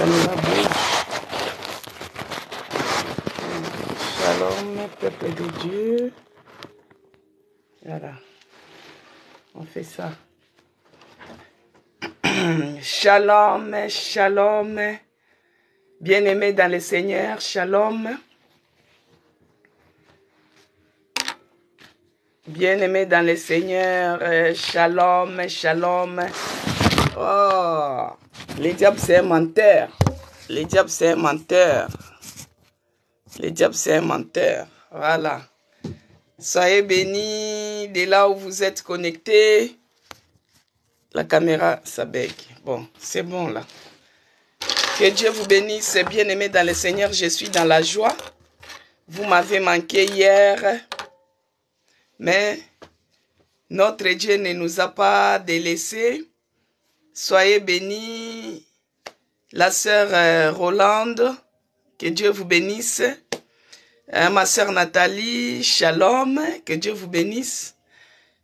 caméra bouge. Shalom, peuple de Dieu. Voilà. On fait ça. Shalom, shalom. Bien-aimés dans le Seigneur, shalom. Bien-aimés dans le Seigneur, shalom, shalom. Oh, le diable c'est un menteur. Le diable c'est un menteur. Le diable c'est un menteur. Voilà. Soyez bénis de là où vous êtes connectés. La caméra, ça bègue. Bon, c'est bon là. Que Dieu vous bénisse, bien-aimés dans le Seigneur. Je suis dans la joie. Vous m'avez manqué hier. Mais notre Dieu ne nous a pas délaissés. Soyez bénis. La sœur Rolande, que Dieu vous bénisse. Ma sœur Nathalie, shalom, que Dieu vous bénisse.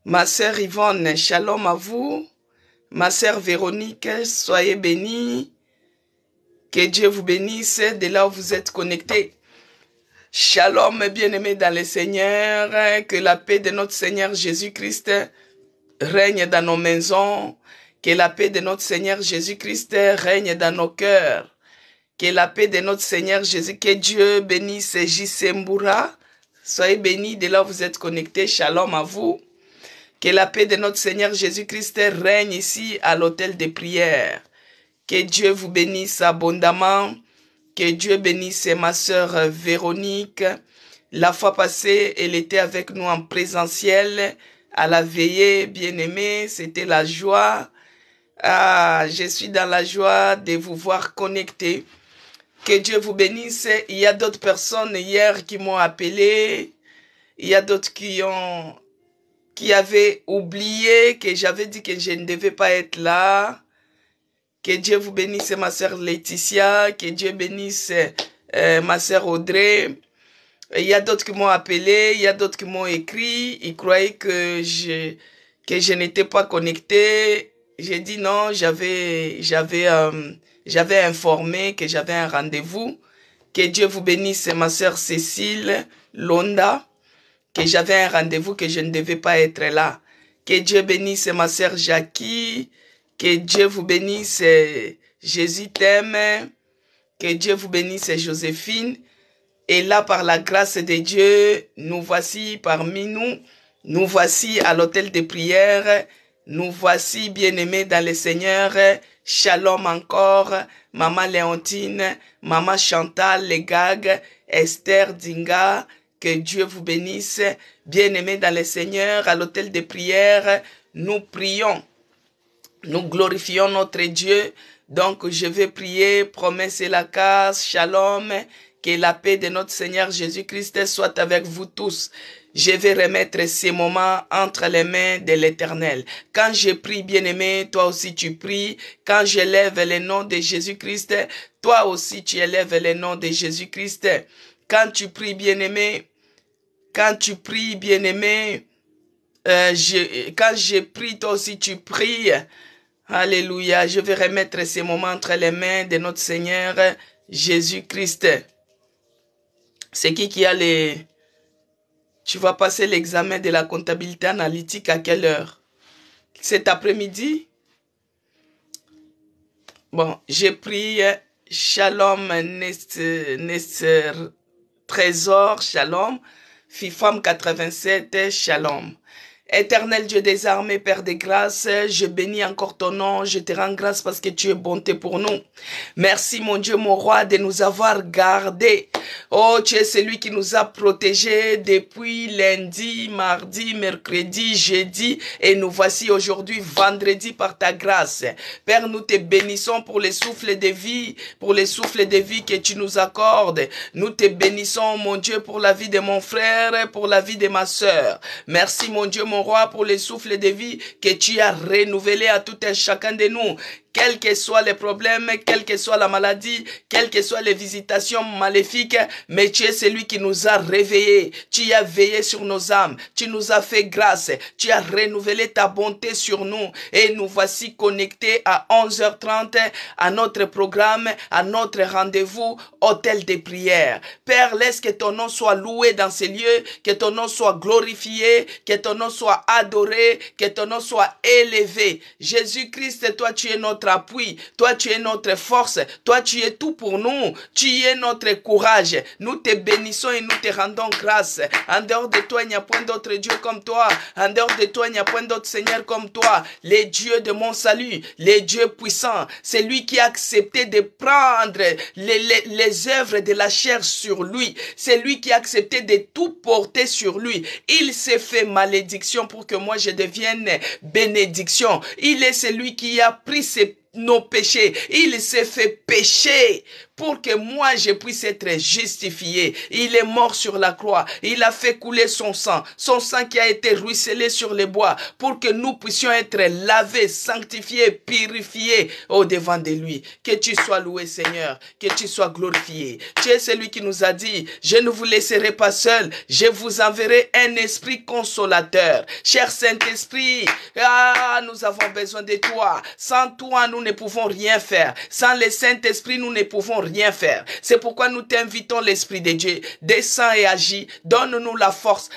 Ma sœur Yvonne, shalom à vous. Ma sœur Véronique, soyez bénis. Que Dieu vous bénisse de là où vous êtes connectés. Shalom, bien-aimés dans le Seigneur. Que la paix de notre Seigneur Jésus-Christ règne dans nos maisons. Que la paix de notre Seigneur Jésus-Christ règne dans nos cœurs. Que la paix de notre Seigneur Jésus, que Dieu bénisse J.C. Mboura. Soyez bénis de là où vous êtes connectés. Shalom à vous. Que la paix de notre Seigneur Jésus-Christ règne ici à l'hôtel de prière. Que Dieu vous bénisse abondamment. Que Dieu bénisse ma sœur Véronique. La fois passée, elle était avec nous en présentiel à la veillée, bien-aimée. C'était la joie. Ah, je suis dans la joie de vous voir connectés. Que Dieu vous bénisse. Il y a d'autres personnes hier qui m'ont appelé. Il y a d'autres qui avaient oublié que j'avais dit que je ne devais pas être là. Que Dieu vous bénisse ma sœur Laetitia. Que Dieu bénisse ma sœur Audrey. Il y a d'autres qui m'ont appelé. Il y a d'autres qui m'ont écrit. Ils croyaient que je n'étais pas connecté. J'ai dit non, j'avais informé que j'avais un rendez-vous. Que Dieu vous bénisse ma sœur Cécile Londa. Que j'avais un rendez-vous, que je ne devais pas être là. Que Dieu bénisse ma sœur Jackie. Que Dieu vous bénisse, Jésus t'aime. Que Dieu vous bénisse, Joséphine. Et là, par la grâce de Dieu, nous voici parmi nous. Nous voici à l'hôtel de prière. Nous voici bien-aimés dans le Seigneur. Shalom encore. Maman Léontine, Maman Chantal Legag, Esther Dinga. Que Dieu vous bénisse. Bien-aimés dans le Seigneur, à l'hôtel de prière, nous prions. Nous glorifions notre Dieu. Donc, je vais prier, promesse et la casse, shalom, que la paix de notre Seigneur Jésus-Christ soit avec vous tous. Je vais remettre ces moments entre les mains de l'Éternel. Quand je prie, bien-aimé, toi aussi tu pries. Quand j'élève le nom de Jésus-Christ, toi aussi tu élèves le nom de Jésus-Christ. Quand tu pries, bien-aimé, quand je prie, toi aussi tu pries. Alléluia. Je vais remettre ces moments entre les mains de notre Seigneur Jésus-Christ. C'est qui a les... Tu vas passer l'examen de la comptabilité analytique à quelle heure? Cet après-midi? Bon, j'ai pris Shalom Trésor, Shalom. Fifam 87, Shalom. Éternel Dieu des armées, Père des grâces, je bénis encore ton nom, je te rends grâce parce que tu es bonté pour nous. Merci mon Dieu, mon roi, de nous avoir gardés. Oh, tu es celui qui nous a protégés depuis lundi, mardi, mercredi, jeudi, et nous voici aujourd'hui vendredi par ta grâce. Père, nous te bénissons pour les souffles de vie, que tu nous accordes. Nous te bénissons, mon Dieu, pour la vie de mon frère, pour la vie de ma sœur. Merci mon Dieu, mon roi, pour les souffles de vie que tu as renouvelés à tout un chacun de nous. quels que soient les problèmes, quelle que soit la maladie, quelles que soient les visitations maléfiques, mais tu es celui qui nous a réveillés. Tu as veillé sur nos âmes, tu nous as fait grâce, tu as renouvelé ta bonté sur nous et nous voici connectés à 11h30 à notre programme, à notre rendez-vous, hôtel des prières. Père, laisse que ton nom soit loué dans ces lieux, que ton nom soit glorifié, que ton nom soit adoré, que ton nom soit élevé. Jésus-Christ, toi tu es notre appui, toi tu es notre force, toi tu es tout pour nous, tu es notre courage. Nous te bénissons et nous te rendons grâce. En dehors de toi, il n'y a point d'autre Dieu comme toi. En dehors de toi, il n'y a point d'autre Seigneur comme toi. Les dieux de mon salut, les dieux puissants, c'est lui qui a accepté de prendre les œuvres de la chair sur lui. C'est lui qui a accepté de tout porter sur lui. Il s'est fait malédiction pour que moi je devienne bénédiction. Il est celui qui a pris nos péchés. Il s'est fait pécher pour que moi je puisse être justifié. Il est mort sur la croix. Il a fait couler son sang qui a été ruisselé sur les bois pour que nous puissions être lavés, sanctifiés, purifiés au devant de lui. Que tu sois loué, Seigneur, que tu sois glorifié. Tu es celui qui nous a dit, je ne vous laisserai pas seul, je vous enverrai un esprit consolateur. Cher Saint-Esprit, nous avons besoin de toi. Sans toi, nous ne pouvons rien faire. Sans le Saint-Esprit, nous ne pouvons rien faire. C'est pourquoi nous t'invitons, l'Esprit de Dieu. Descends et agis. Donne-nous la force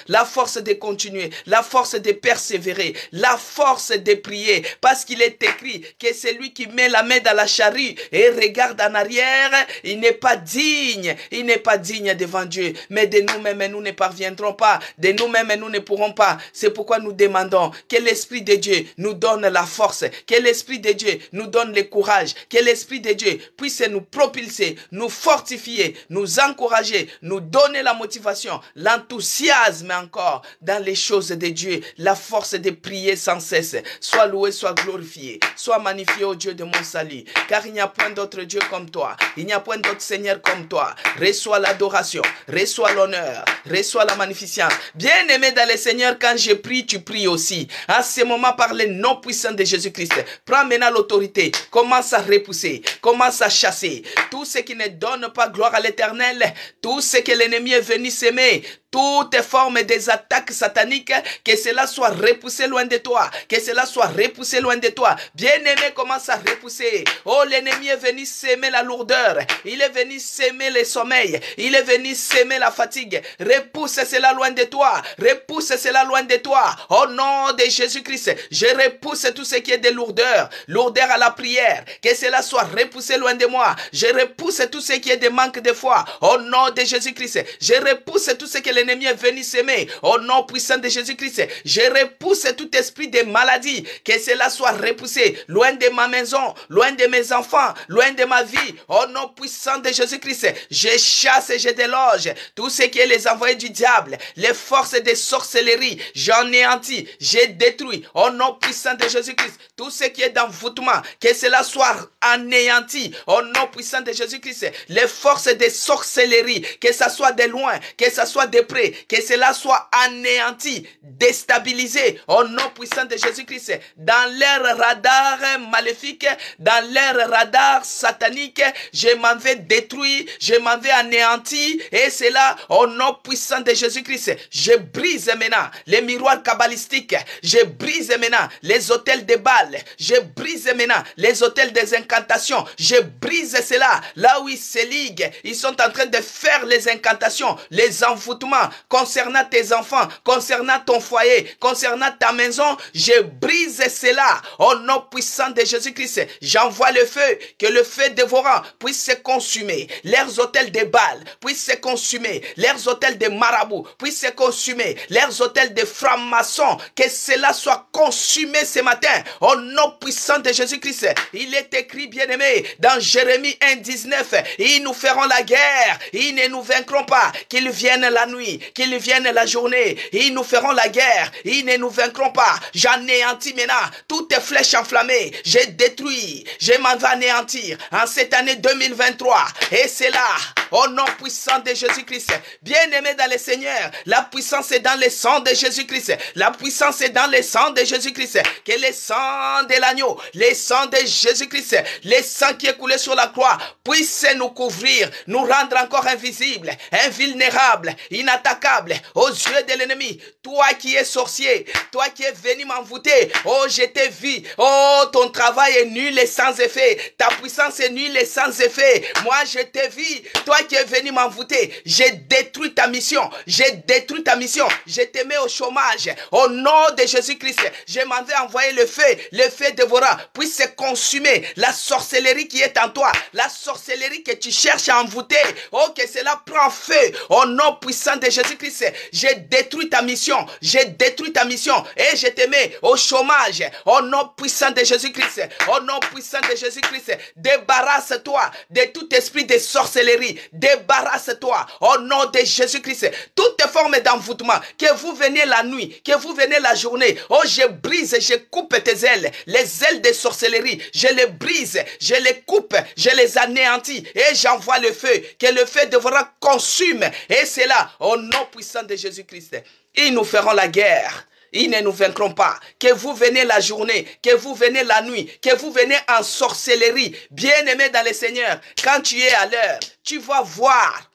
de continuer, la force de persévérer, la force de prier. Parce qu'il est écrit que celui qui met la main dans la charrue et regarde en arrière, il n'est pas digne. Il n'est pas digne devant Dieu. Mais de nous-mêmes, nous ne parviendrons pas. De nous-mêmes, nous ne pourrons pas. C'est pourquoi nous demandons que l'Esprit de Dieu nous donne la force, que l'Esprit de Dieu nous donne le courage, que l'Esprit de Dieu puisse nous propulser, nous fortifier, nous encourager, nous donner la motivation, l'enthousiasme encore dans les choses de Dieu, la force de prier sans cesse. Sois loué, sois glorifié, sois magnifié, ô Dieu de mon salut, car il n'y a point d'autre Dieu comme toi, il n'y a point d'autre Seigneur comme toi. Reçois l'adoration, reçois l'honneur, reçois la magnificence. Bien-aimé dans le Seigneur, quand je prie, tu pries aussi. À ce moment, par le nom puissant de Jésus-Christ, prends maintenant l'autorité, commence à repousser, commence à chasser tout ce qui ne donne pas gloire à l'Éternel, tout ce que l'ennemi est venu s'aimer, toutes formes des attaques sataniques, que cela soit repoussé loin de toi, que cela soit repoussé loin de toi. Bien-aimé, commence à repousser. Oh, l'ennemi est venu s'aimer la lourdeur, il est venu s'aimer le sommeil, il est venu s'aimer la fatigue. Repousse cela loin de toi, repousse cela loin de toi. Au nom de Jésus-Christ, je repousse tout ce qui est de lourdeur à la prière, que cela soit repoussé loin de moi. Je repousse tout ce qui est de manque de foi. Au nom de Jésus-Christ, je repousse tout ce que l'ennemi est venu s'aimer. Au nom puissant de Jésus-Christ, je repousse tout esprit de maladie, que cela soit repoussé loin de ma maison, loin de mes enfants, loin de ma vie. Au nom puissant de Jésus-Christ, je chasse et je déloge tout ce qui est les envoyés du diable, les forces de sorcellerie. J'anéantis, j'ai détruit. Au nom puissant de Jésus-Christ, tout ce qui est d'envoûtement, que cela soit anéanti. Au nom puissant de Jésus-Christ, les forces de sorcellerie, que ça soit de loin, que ça soit de près, que cela soit anéanti, déstabilisé. Au nom puissant de Jésus-Christ, dans leur radar maléfique, dans leur radar satanique, je m'en vais détruire, je m'en vais anéantir, et c'est là, au nom puissant de Jésus-Christ, je brise maintenant les miroirs kabbalistiques, je brise maintenant les hôtels de Baal, je brise maintenant les hôtels des incantations, je brise cela, là où ils se liguent, ils sont en train de faire les incantations, les envoûtements, concernant tes enfants, concernant ton foyer, concernant ta maison, je brise cela, au nom puissant de Jésus-Christ, j'envoie le feu, que le feu dévorant puisse se consumer, leurs hôtels de Baal puissent se consumer, leurs hôtels de marabouts puissent se consumer, leurs hôtels de francs-maçons, que cela soit consumé ce matin, au nom puissant de Jésus-Christ. Il est écrit, bien-aimé, dans Jérémie 1,19, ils nous feront la guerre, ils ne nous vaincront pas, qu'ils viennent la nuit, nuit, qu'ils viennent la journée. Ils nous feront la guerre. Ils ne nous vaincront pas. J'anéantis maintenant toutes les flèches enflammées. J'ai détruit. Je m'en vais anéantir en cette année 2023. Et c'est là, au nom puissant de Jésus-Christ. Bien-aimé dans le Seigneur, la puissance est dans le sang de Jésus-Christ. La puissance est dans le sang de Jésus-Christ. Que le sang de l'agneau, le sang de Jésus-Christ, le sang qui est coulé sur la croix, puisse nous couvrir, nous rendre encore invisibles, invulnérables, inattaquables aux yeux de l'ennemi. Toi qui es sorcier, toi qui es venu m'envoûter, oh je t'ai vu, oh ton travail est nul et sans effet, ta puissance est nulle et sans effet. Moi je t'ai vu, toi qui es venu m'envoûter, j'ai détruit ta mission, j'ai détruit ta mission, je te mets au chômage. Au nom de Jésus-Christ, je m'en vais envoyer le feu dévorant, puisse consumer la sorcellerie qui est en toi, la sorcellerie que tu cherches à envoûter. Oh, que cela prend feu. Au nom puissant de Jésus-Christ, j'ai détruit ta mission, j'ai détruit ta mission et je te mets au chômage. Au nom puissant de Jésus-Christ, au nom puissant de Jésus-Christ, débarrasse-toi de tout esprit de sorcellerie, débarrasse-toi au nom de Jésus-Christ. Toutes formes d'envoûtement, que vous veniez la nuit, que vous venez la journée, oh je brise, je coupe tes ailes, les ailes de sorcellerie, je les brise, je les coupe, je les anéantis et j'envoie le feu, que le feu devra consume. Et c'est là, au nom puissant de Jésus-Christ, ils nous feront la guerre. Ils ne nous vaincront pas. Que vous venez la journée, que vous venez la nuit, que vous venez en sorcellerie. Bien-aimé dans le Seigneur, quand tu es à l'heure, tu vas voir.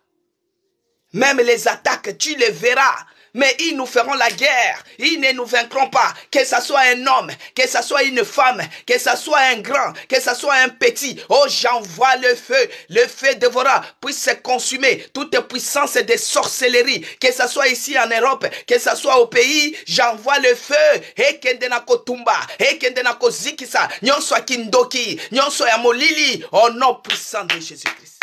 Même les attaques, tu les verras. Mais ils nous feront la guerre. Ils ne nous vaincront pas. Que ce soit un homme, que ce soit une femme, que ce soit un grand, que ce soit un petit. Oh, j'envoie le feu. Le feu dévorant puisse se consumer. Toute puissance de sorcellerie. Que ce soit ici en Europe, que ce soit au pays, j'envoie le feu. Et kendenako tumba, et kendenako zikisa, nyonso kindoki, nyonso ya molili. Au nom puissant de Jésus-Christ.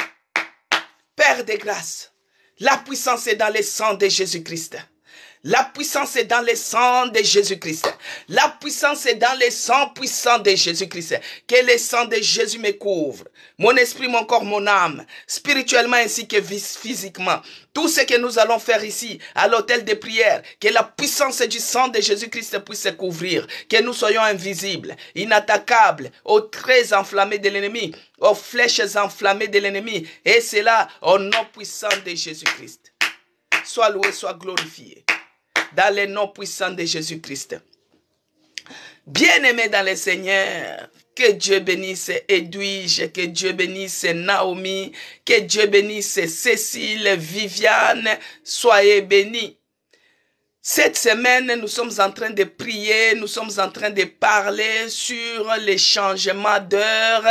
Père de grâce, la puissance est dans le sang de Jésus-Christ. La puissance est dans le sang de Jésus-Christ. La puissance est dans le sang puissant de Jésus-Christ. Que le sang de Jésus me couvre. Mon esprit, mon corps, mon âme, spirituellement ainsi que physiquement. Tout ce que nous allons faire ici, à l'autel de prière, que la puissance du sang de Jésus-Christ puisse couvrir. Que nous soyons invisibles, inattaquables, aux traits enflammés de l'ennemi, aux flèches enflammées de l'ennemi. Et c'est là, au nom puissant de Jésus-Christ. Sois loué, sois glorifié. Dans le nom puissant de Jésus-Christ. Bien-aimé dans le Seigneur, que Dieu bénisse Edwige, que Dieu bénisse Naomi, que Dieu bénisse Cécile, Viviane, soyez bénis. Cette semaine, nous sommes en train de prier, nous sommes en train de parler sur les changements d'heure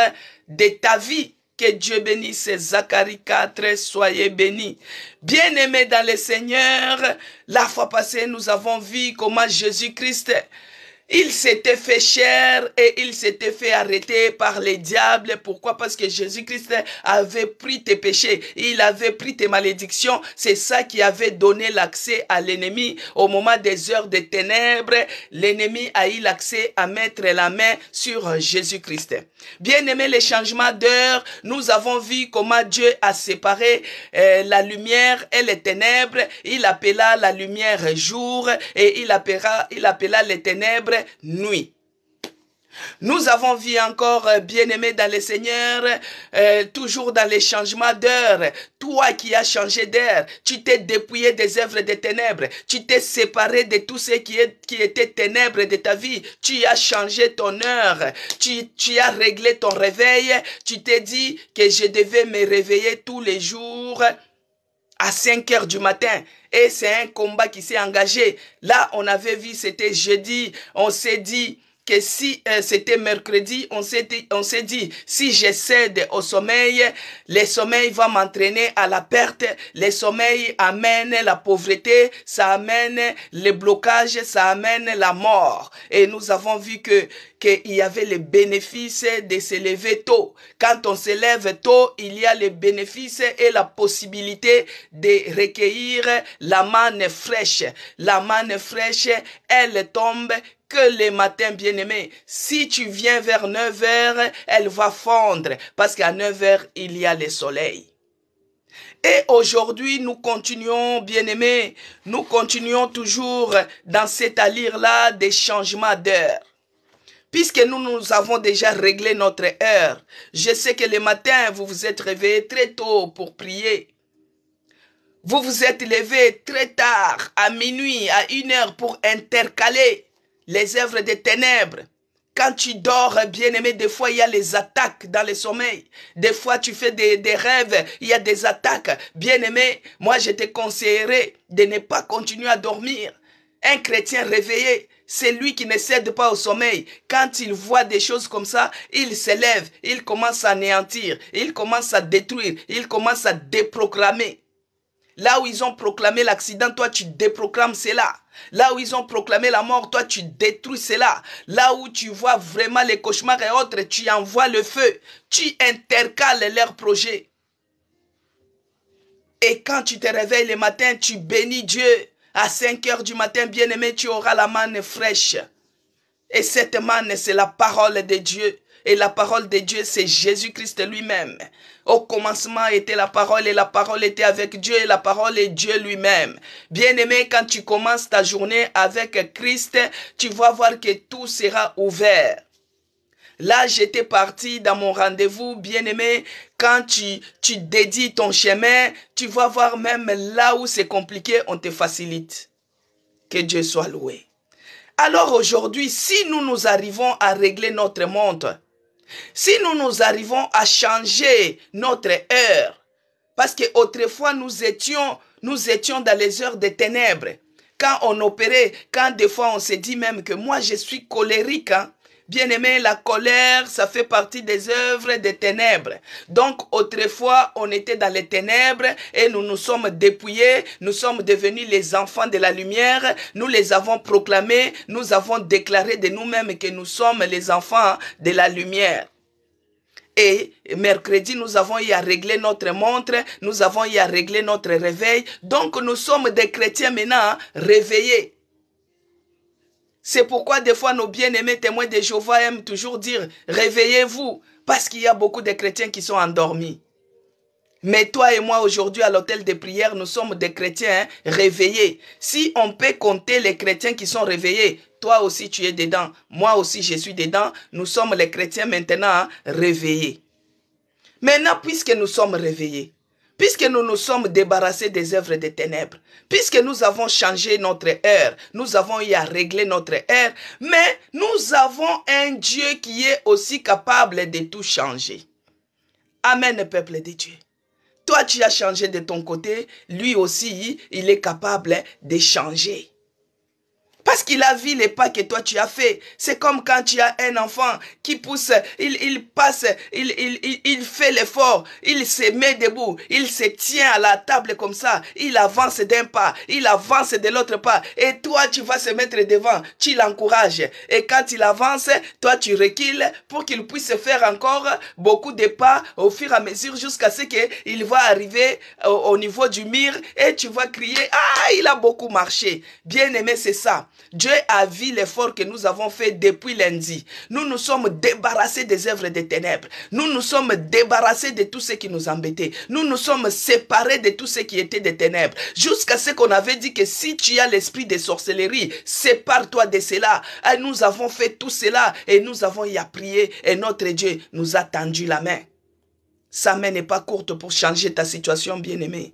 de ta vie. Que Dieu bénisse Zacharie 4, soyez bénis. Bien-aimés dans le Seigneur, la fois passée, nous avons vu comment Jésus-Christ, il s'était fait chair et il s'était fait arrêter par les diables. Pourquoi? Parce que Jésus-Christ avait pris tes péchés, il avait pris tes malédictions. C'est ça qui avait donné l'accès à l'ennemi. Au moment des heures de ténèbres, l'ennemi a eu l'accès à mettre la main sur Jésus-Christ. Bien aimé, les changements d'heure, nous avons vu comment Dieu a séparé la lumière et les ténèbres. Il appela la lumière jour et il appela les ténèbres nuit. Nous avons vu encore, bien-aimé dans le Seigneur, toujours dans les changements d'heure. Toi qui as changé d'heure, tu t'es dépouillé des œuvres des ténèbres. Tu t'es séparé de tout ce qui était ténèbres de ta vie. Tu as changé ton heure. Tu as réglé ton réveil. Tu t'es dit que je devais me réveiller tous les jours à 5 heures du matin. Et c'est un combat qui s'est engagé. Là, on avait vu, c'était jeudi. On s'est dit que si c'était mercredi, on s'est dit, si je cède au sommeil, le sommeil va m'entraîner à la perte. Le sommeil amène la pauvreté, ça amène le blocage, ça amène la mort. Et nous avons vu qu'il y avait les bénéfices de se lever tôt. Quand on se lève tôt, il y a les bénéfices et la possibilité de recueillir la manne fraîche. La manne fraîche, elle tombe que les matins, bien-aimés. Si tu viens vers 9 heures, elle va fondre parce qu'à 9 heures, il y a le soleil. Et aujourd'hui, nous continuons, bien-aimés, nous continuons toujours dans cette allure-là des changements d'heure. Puisque nous avons déjà réglé notre heure, je sais que le matin, vous vous êtes réveillés très tôt pour prier. Vous vous êtes levé très tard, à minuit, à 1 heure, pour intercaler les œuvres des ténèbres. Quand tu dors, bien-aimé, des fois, il y a les attaques dans le sommeil. Des fois, tu fais des rêves, il y a des attaques. Bien-aimé, moi, je te conseillerais de ne pas continuer à dormir. Un chrétien réveillé, c'est lui qui ne cède pas au sommeil. Quand il voit des choses comme ça, il s'élève, il commence à anéantir, il commence à détruire, il commence à déproclamer. Là où ils ont proclamé l'accident, toi tu déproclames cela. Là où ils ont proclamé la mort, toi tu détruis cela. Là où tu vois vraiment les cauchemars et autres, tu envoies le feu. Tu intercales leurs projets. Et quand tu te réveilles le matin, tu bénis Dieu. À 5 heures du matin, bien-aimé, tu auras la manne fraîche. Et cette manne, c'est la parole de Dieu. Et la parole de Dieu, c'est Jésus-Christ lui-même. Au commencement était la parole et la parole était avec Dieu et la parole est Dieu lui-même. Bien-aimé, quand tu commences ta journée avec Christ, tu vas voir que tout sera ouvert. Là, j'étais parti dans mon rendez-vous, bien-aimé. Quand tu dédies ton chemin, tu vas voir même là où c'est compliqué, on te facilite. Que Dieu soit loué. Alors aujourd'hui, si nous arrivons à régler notre montre, si nous arrivons à changer notre heure, parce qu'autrefois nous étions dans les heures des ténèbres, quand on opérait, quand des fois on se dit même que moi je suis colérique, hein. Bien-aimé, la colère, ça fait partie des œuvres des ténèbres. Donc, autrefois, on était dans les ténèbres et nous nous sommes dépouillés, nous sommes devenus les enfants de la lumière, nous les avons proclamés, nous avons déclaré de nous-mêmes que nous sommes les enfants de la lumière. Et mercredi, nous avons eu à régler notre montre, nous avons eu à régler notre réveil. Donc, nous sommes des chrétiens maintenant réveillés. C'est pourquoi des fois nos bien-aimés témoins de Jéhovah aiment toujours dire « Réveillez-vous » parce qu'il y a beaucoup de chrétiens qui sont endormis. Mais toi et moi aujourd'hui à l'hôtel de prière, nous sommes des chrétiens réveillés. Si on peut compter les chrétiens qui sont réveillés, toi aussi tu es dedans, moi aussi je suis dedans, nous sommes les chrétiens maintenant réveillés. Maintenant, puisque nous sommes réveillés, puisque nous nous sommes débarrassés des œuvres des ténèbres, puisque nous avons changé notre heure, nous avons eu à régler notre heure, mais nous avons un Dieu qui est aussi capable de tout changer. Amen, peuple de Dieu. Toi, tu as changé de ton côté, lui aussi, il est capable de changer. Parce qu'il a vu les pas que toi tu as fait. C'est comme quand tu as un enfant qui pousse, il passe, il fait l'effort, il se met debout, il se tient à la table comme ça, il avance d'un pas, il avance de l'autre pas. Et toi tu vas se mettre devant, tu l'encourages. Et quand il avance, toi tu recules pour qu'il puisse faire encore beaucoup de pas au fur et à mesure jusqu'à ce qu'il va arriver au niveau du mur et tu vas crier, ah il a beaucoup marché. Bien aimé, c'est ça. Dieu a vu l'effort que nous avons fait depuis lundi. Nous nous sommes débarrassés des œuvres des ténèbres. Nous nous sommes débarrassés de tout ce qui nous embêtait. Nous nous sommes séparés de tout ce qui était des ténèbres. Jusqu'à ce qu'on avait dit que si tu as l'esprit de sorcellerie, sépare-toi de cela. Et nous avons fait tout cela et nous avons y à prier et notre Dieu nous a tendu la main. Sa main n'est pas courte pour changer ta situation, bien-aimé.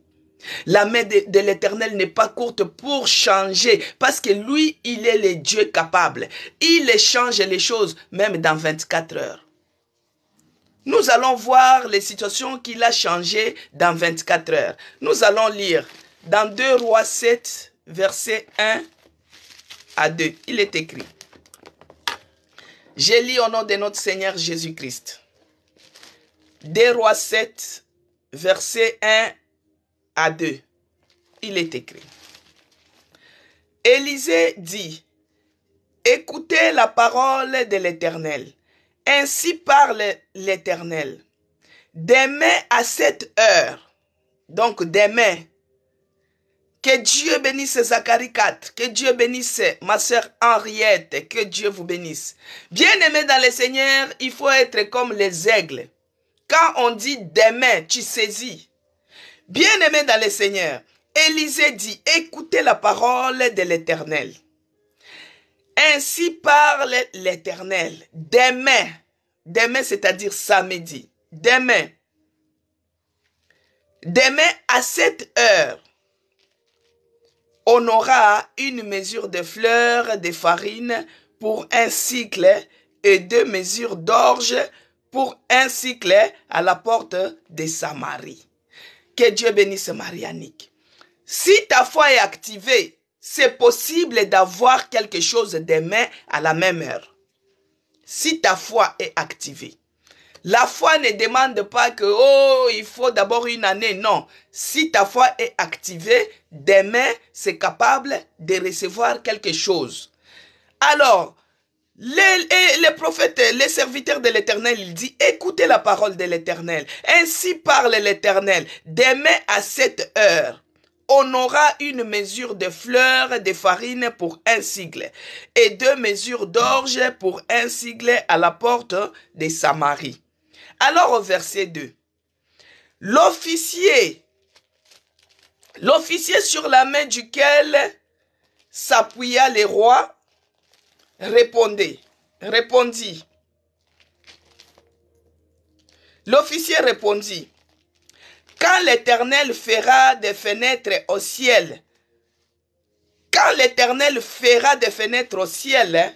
La main de l'Éternel n'est pas courte pour changer, parce que lui, il est le Dieu capable. Il change les choses, même dans 24 heures. Nous allons voir les situations qu'il a changées dans 24 heures. Nous allons lire dans 2 Rois 7, versets 1 à 2. Il est écrit. Je lis au nom de notre Seigneur Jésus-Christ. 2 Rois 7, versets 1 à 2. Il est écrit. Élisée dit, écoutez la parole de l'Éternel. Ainsi parle l'Éternel. Demain à cette heure, donc demain, que Dieu bénisse Zacharie 4, que Dieu bénisse ma sœur Henriette, que Dieu vous bénisse. Bien-aimés dans le Seigneur, il faut être comme les aigles. Quand on dit demain, tu saisis. Bien-aimés dans le Seigneur, Élisée dit, écoutez la parole de l'Éternel. Ainsi parle l'Éternel. Demain, c'est-à-dire samedi, demain à cette heure, on aura une mesure de fleurs de farine pour un cycle et 2 mesures d'orge pour un cycle à la porte de Samarie. Que Dieu bénisse Marianique. Si ta foi est activée, c'est possible d'avoir quelque chose demain à la même heure. Si ta foi est activée. La foi ne demande pas que, oh, il faut d'abord une année. Non. Si ta foi est activée, demain, c'est capable de recevoir quelque chose. Alors, les prophètes, les serviteurs de l'Éternel, il dit, écoutez la parole de l'Éternel. Ainsi parle l'Éternel. Demain à cette heure, on aura une mesure de fleurs de farine pour un sigle et 2 mesures d'orge pour un sigle à la porte de Samarie. Alors au verset 2, l'officier sur la main duquel s'appuya le roi, répondit. L'officier répondit, quand l'Éternel fera des fenêtres au ciel, quand l'Éternel fera des fenêtres au ciel,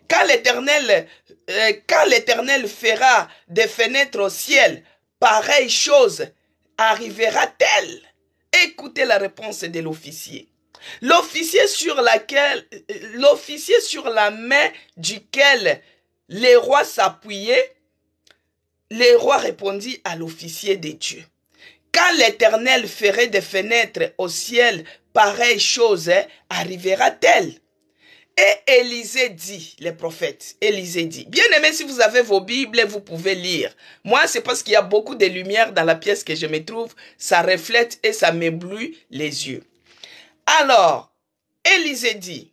quand l'Éternel fera des fenêtres au ciel, pareille chose arrivera-t-elle? Écoutez la réponse de l'officier. L'officier sur la main duquel les rois s'appuyaient, le roi répondit à l'officier de Dieu. Quand l'Éternel ferait des fenêtres au ciel, pareille chose arrivera-t-elle? Et Élisée dit, le prophète, Élisée dit, bien aimé, si vous avez vos Bibles, vous pouvez lire. Moi, c'est parce qu'il y a beaucoup de lumière dans la pièce que je me trouve, ça reflète et ça m'éblouit les yeux. Alors, Élisée dit,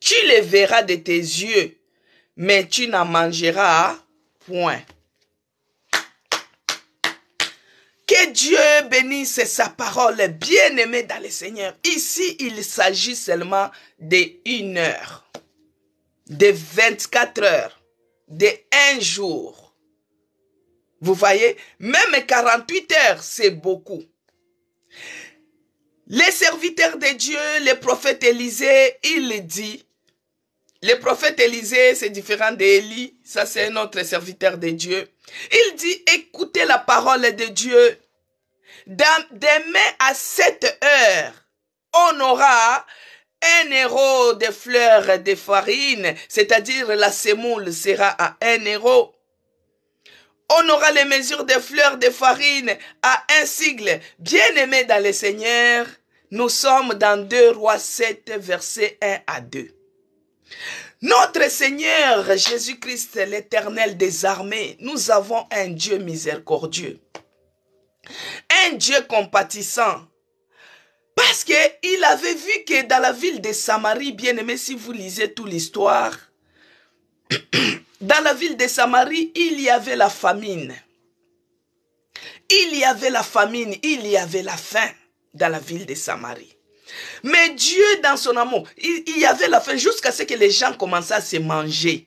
tu les verras de tes yeux, mais tu n'en mangeras point. Que Dieu bénisse sa parole, bien-aimée dans le Seigneur. Ici, il s'agit seulement de 1 heure, de 24 heures, de 1 jour. Vous voyez, même 48 heures, c'est beaucoup. Les serviteurs de Dieu, le prophète Élisée, il dit, le prophète Élisée, c'est différent d'Élie, ça c'est un autre serviteur de Dieu. Il dit, écoutez la parole de Dieu. Demain à cette heure, on aura 1 euro de fleurs de farine, c'est-à-dire la semoule sera à 1 euro. On aura les mesures de fleurs de farine à 1 sigle. Bien-aimés dans le Seigneur, nous sommes dans 2 Rois 7, versets 1 à 2. Notre Seigneur Jésus-Christ, l'Éternel des armées, nous avons un Dieu miséricordieux, un Dieu compatissant, parce qu'il avait vu que dans la ville de Samarie, bien aimé, si vous lisez toute l'histoire, dans la ville de Samarie, il y avait la famine. Il y avait la famine, il y avait la faim dans la ville de Samarie. Mais Dieu, dans son amour, il y avait la faim jusqu'à ce que les gens commençaient à se manger.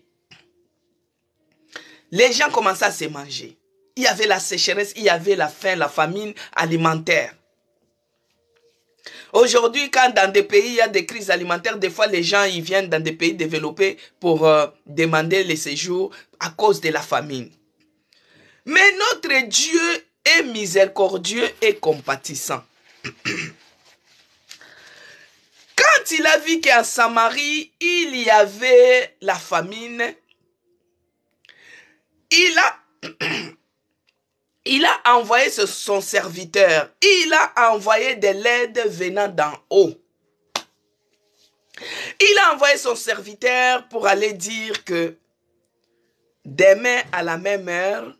Les gens commençaient à se manger. Il y avait la sécheresse, il y avait la faim, la famine alimentaire. Aujourd'hui, quand dans des pays, il y a des crises alimentaires, des fois, les gens ils viennent dans des pays développés pour demander les séjours à cause de la famine. Mais notre Dieu est miséricordieux et compatissant. Quand il a vu qu'en Samarie, il y avait la famine, il a envoyé son serviteur, il a envoyé de l'aide venant d'en haut. Il a envoyé son serviteur pour aller dire que demain à la même heure,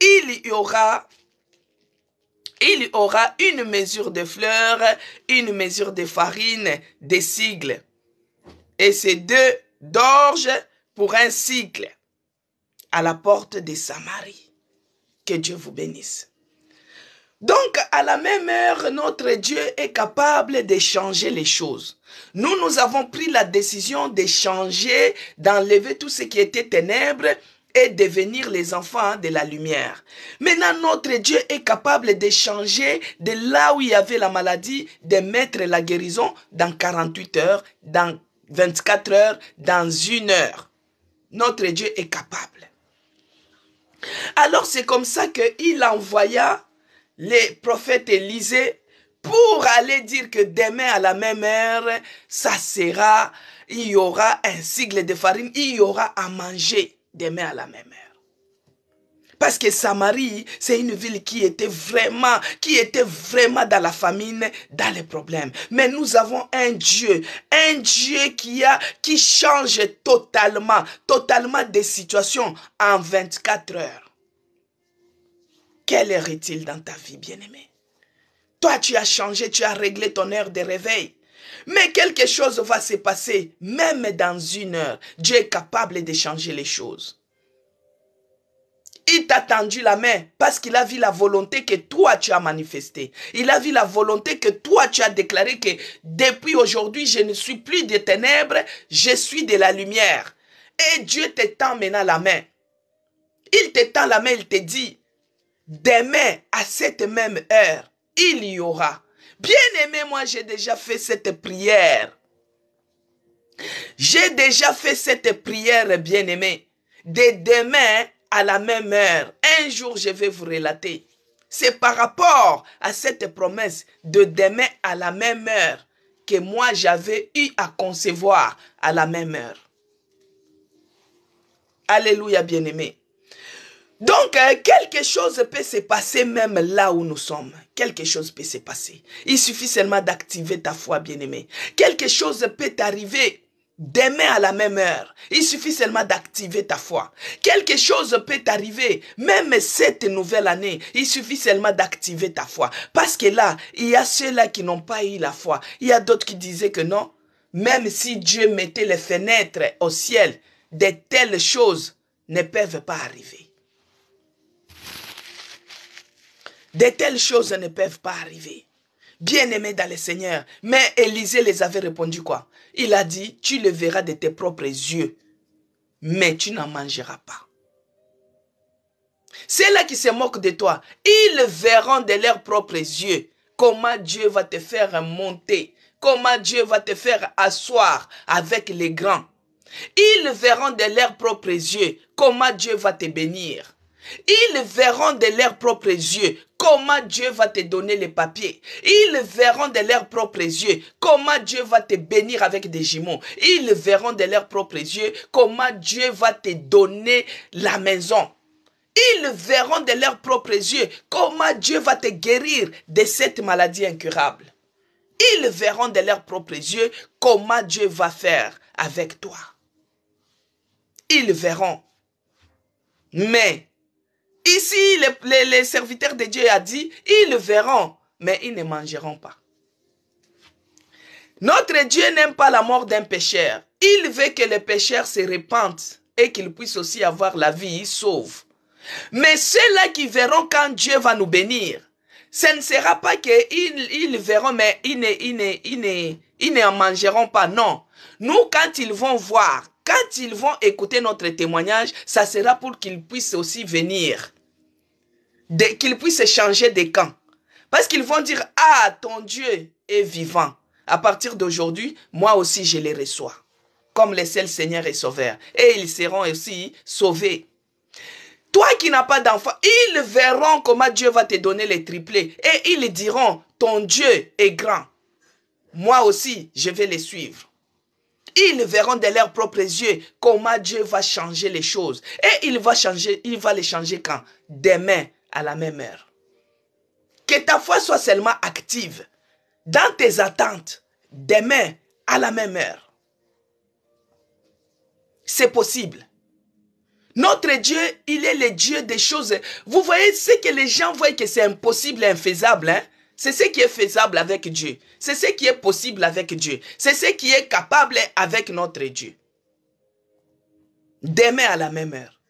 il y aura une mesure de fleurs, une mesure de farine, des sigles. Et c'est 2 d'orge pour un cycle. à la porte de Samarie. Que Dieu vous bénisse. Donc, à la même heure, notre Dieu est capable de changer les choses. Nous avons pris la décision de changer, d'enlever tout ce qui était ténèbres et devenir les enfants de la lumière. Maintenant, notre Dieu est capable de changer de là où il y avait la maladie, de mettre la guérison dans 48 heures, dans 24 heures, dans 1 heure. Notre Dieu est capable. Alors, c'est comme ça qu'il envoya les prophètes Élisée pour aller dire que demain à la même heure, ça sera, il y aura un sigle de farine, il y aura à manger demain à la même heure. Parce que Samarie, c'est une ville qui était vraiment dans la famine, dans les problèmes. Mais nous avons un Dieu qui change totalement des situations en 24 heures. Quelle heure est-il dans ta vie, bien-aimé? Toi, tu as changé, tu as réglé ton heure de réveil. Mais quelque chose va se passer, même dans 1 heure. Dieu est capable de changer les choses. Il t'a tendu la main parce qu'il a vu la volonté que toi, tu as manifestée. Il a vu la volonté que toi, tu as déclaré que depuis aujourd'hui, je ne suis plus des ténèbres, je suis de la lumière. Et Dieu te tend maintenant la main. Il te tend la main, il te dit, demain, à cette même heure, il y aura. Bien-aimé, moi, j'ai déjà fait cette prière. J'ai déjà fait cette prière, bien-aimé. De demain, à la même heure, un jour, je vais vous relater. C'est par rapport à cette promesse de demain à la même heure que moi, j'avais eu à concevoir à la même heure. Alléluia, bien-aimé. Donc, quelque chose peut se passer même là où nous sommes. Quelque chose peut se passer. Il suffit seulement d'activer ta foi, bien-aimé. Quelque chose peut t'arriver demain à la même heure. Il suffit seulement d'activer ta foi. Quelque chose peut t'arriver même cette nouvelle année. Il suffit seulement d'activer ta foi. Parce que là, il y a ceux-là qui n'ont pas eu la foi. Il y a d'autres qui disaient que non. Même si Dieu mettait les fenêtres au ciel, de telles choses ne peuvent pas arriver. De telles choses ne peuvent pas arriver. Bien-aimés dans le Seigneur. Mais Élisée les avait répondu quoi? Il a dit, tu le verras de tes propres yeux, mais tu n'en mangeras pas. Ceux-là qui se moquent de toi, ils verront de leurs propres yeux comment Dieu va te faire monter, comment Dieu va te faire asseoir avec les grands. Ils verront de leurs propres yeux comment Dieu va te bénir. Ils verront de leurs propres yeux comment Dieu va te donner les papiers. Ils verront de leurs propres yeux comment Dieu va te bénir avec des jumeaux. Ils verront de leurs propres yeux comment Dieu va te donner la maison. Ils verront de leurs propres yeux comment Dieu va te guérir de cette maladie incurable. Ils verront de leurs propres yeux comment Dieu va faire avec toi. Ils verront. Mais ici, les serviteurs de Dieu a dit, ils verront, mais ils ne mangeront pas. Notre Dieu n'aime pas la mort d'un pécheur. Il veut que les pécheurs se répandent et qu'ils puissent aussi avoir la vie sauve. Mais ceux-là qui verront quand Dieu va nous bénir, ce ne sera pas qu'ils verront, mais ils ne mangeront pas. Non. Nous, quand ils vont voir, quand ils vont écouter notre témoignage, ça sera pour qu'ils puissent aussi venir. Qu'ils puissent changer de camp. Parce qu'ils vont dire, ah, ton Dieu est vivant. À partir d'aujourd'hui, moi aussi je les reçois. Comme le seul Seigneur et Sauveur. Et ils seront aussi sauvés. Toi qui n'as pas d'enfant, ils verront comment Dieu va te donner les triplés. Et ils diront, ton Dieu est grand. Moi aussi, je vais les suivre. Ils verront de leurs propres yeux comment Dieu va changer les choses. Et il va les changer quand? Demain, à la même heure. Que ta foi soit seulement active dans tes attentes. Demain, à la même heure. C'est possible. Notre Dieu, il est le Dieu des choses. Vous voyez ce que les gens voient que c'est impossible et infaisable. Hein? C'est ce qui est faisable avec Dieu. C'est ce qui est possible avec Dieu. C'est ce qui est capable avec notre Dieu. Demain à la même heure.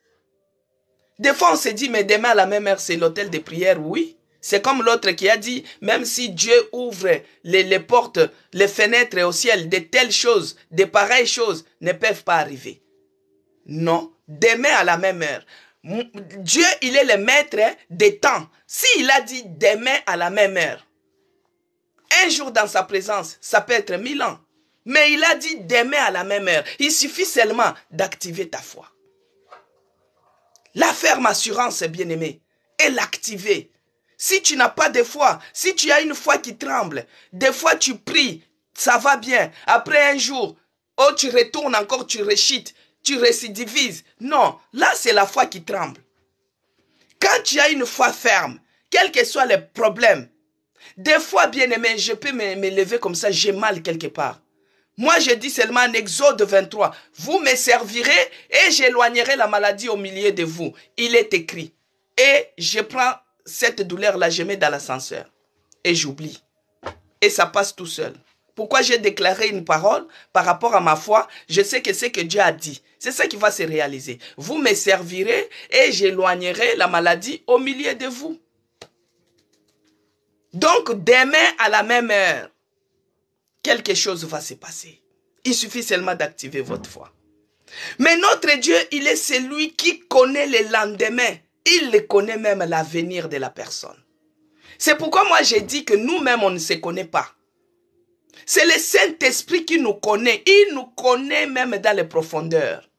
Des fois, on se dit, mais demain à la même heure, c'est l'hôtel de prière, oui. C'est comme l'autre qui a dit, même si Dieu ouvre les portes, les fenêtres au ciel, de telles choses, de pareilles choses ne peuvent pas arriver. Non, demain à la même heure. Dieu, il est le maître des temps. S'il a dit demain à la même heure, un jour dans sa présence, ça peut être 1000 ans. Mais il a dit demain à la même heure. Il suffit seulement d'activer ta foi. La ferme assurance, bien-aimé, et l'activer. Si tu n'as pas de foi, si tu as une foi qui tremble, des fois tu pries, ça va bien. Après un jour, oh, tu retournes encore, tu réchites, tu récidivises. Non, là c'est la foi qui tremble. Quand tu as une foi ferme, quels que soient les problèmes, des fois, bien-aimé, je peux me lever comme ça, j'ai mal quelque part. Moi, je dis seulement en Exode 23, vous me servirez et j'éloignerai la maladie au milieu de vous. Il est écrit. Et je prends cette douleur-là, je mets dans l'ascenseur. Et j'oublie. Et ça passe tout seul. Pourquoi j'ai déclaré une parole par rapport à ma foi? Je sais que c'est que Dieu a dit. C'est ça qui va se réaliser. Vous me servirez et j'éloignerai la maladie au milieu de vous. Donc, demain à la même heure, quelque chose va se passer. Il suffit seulement d'activer votre foi. Mais notre Dieu, il est celui qui connaît le lendemain. Il connaît même l'avenir de la personne. C'est pourquoi moi j'ai dit que nous-mêmes, on ne se connaît pas. C'est le Saint-Esprit qui nous connaît. Il nous connaît même dans les profondeurs.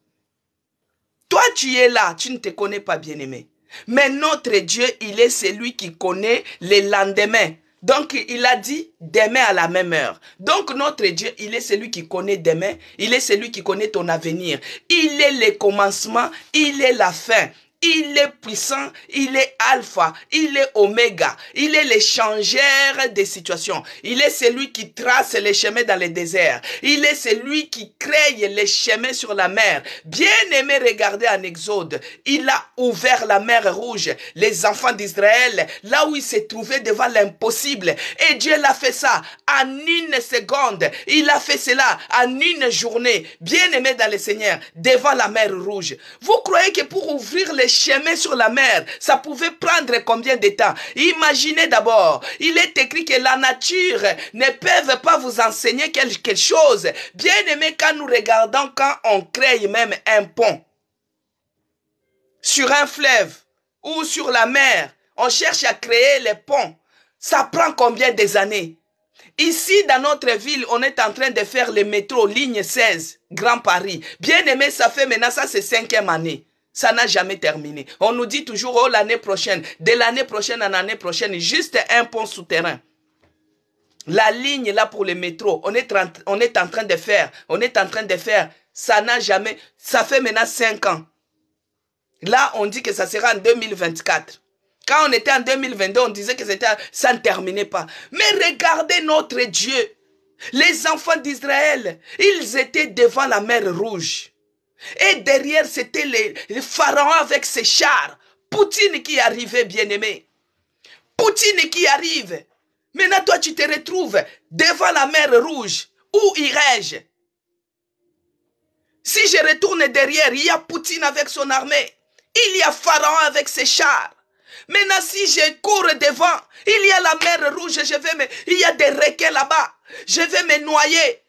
Toi, tu es là, tu ne te connais pas, bien-aimé. Mais notre Dieu, il est celui qui connaît les lendemains. Donc, il a dit demain à la même heure. Donc, notre Dieu, il est celui qui connaît demain. Il est celui qui connaît ton avenir. Il est le commencement, il est la fin. Il est puissant, il est alpha, il est oméga, il est l'échangeur des situations. Il est celui qui trace les chemins dans les déserts. Il est celui qui crée les chemins sur la mer. Bien aimé, regardez en Exode, il a ouvert la mer rouge. Les enfants d'Israël, là où ils se trouvaient devant l'impossible. Et Dieu l'a fait ça en une seconde. Il a fait cela en une journée. Bien aimé dans le Seigneur, devant la mer rouge. Vous croyez que pour ouvrir les chemins sur la mer, ça pouvait prendre combien de temps? Imaginez d'abord, il est écrit que la nature ne peut pas vous enseigner quelque chose. Bien aimé, quand nous regardons, quand on crée même un pont sur un fleuve ou sur la mer, on cherche à créer les ponts. Ça prend combien d'années? Ici, dans notre ville, on est en train de faire le métro, ligne 16, Grand Paris. Bien aimé, ça fait maintenant, ça c'est 5e année. Ça n'a jamais terminé. On nous dit toujours, oh, l'année prochaine, de l'année prochaine à l'année prochaine, juste un pont souterrain. La ligne là pour le métro, on est en train de faire, ça n'a jamais, ça fait maintenant 5 ans. Là, on dit que ça sera en 2024. Quand on était en 2022, on disait que ça ne terminait pas. Mais regardez notre Dieu. Les enfants d'Israël, ils étaient devant la mer Rouge. Et derrière, c'était les pharaons avec ses chars. Poutine qui arrivait, bien-aimé. Poutine qui arrive. Maintenant, toi, tu te retrouves devant la mer Rouge. Où irais-je? Si je retourne derrière, il y a Poutine avec son armée. Il y a Pharaon avec ses chars. Maintenant, si je cours devant, il y a la mer Rouge. Il y a des requins là-bas. Je vais me noyer.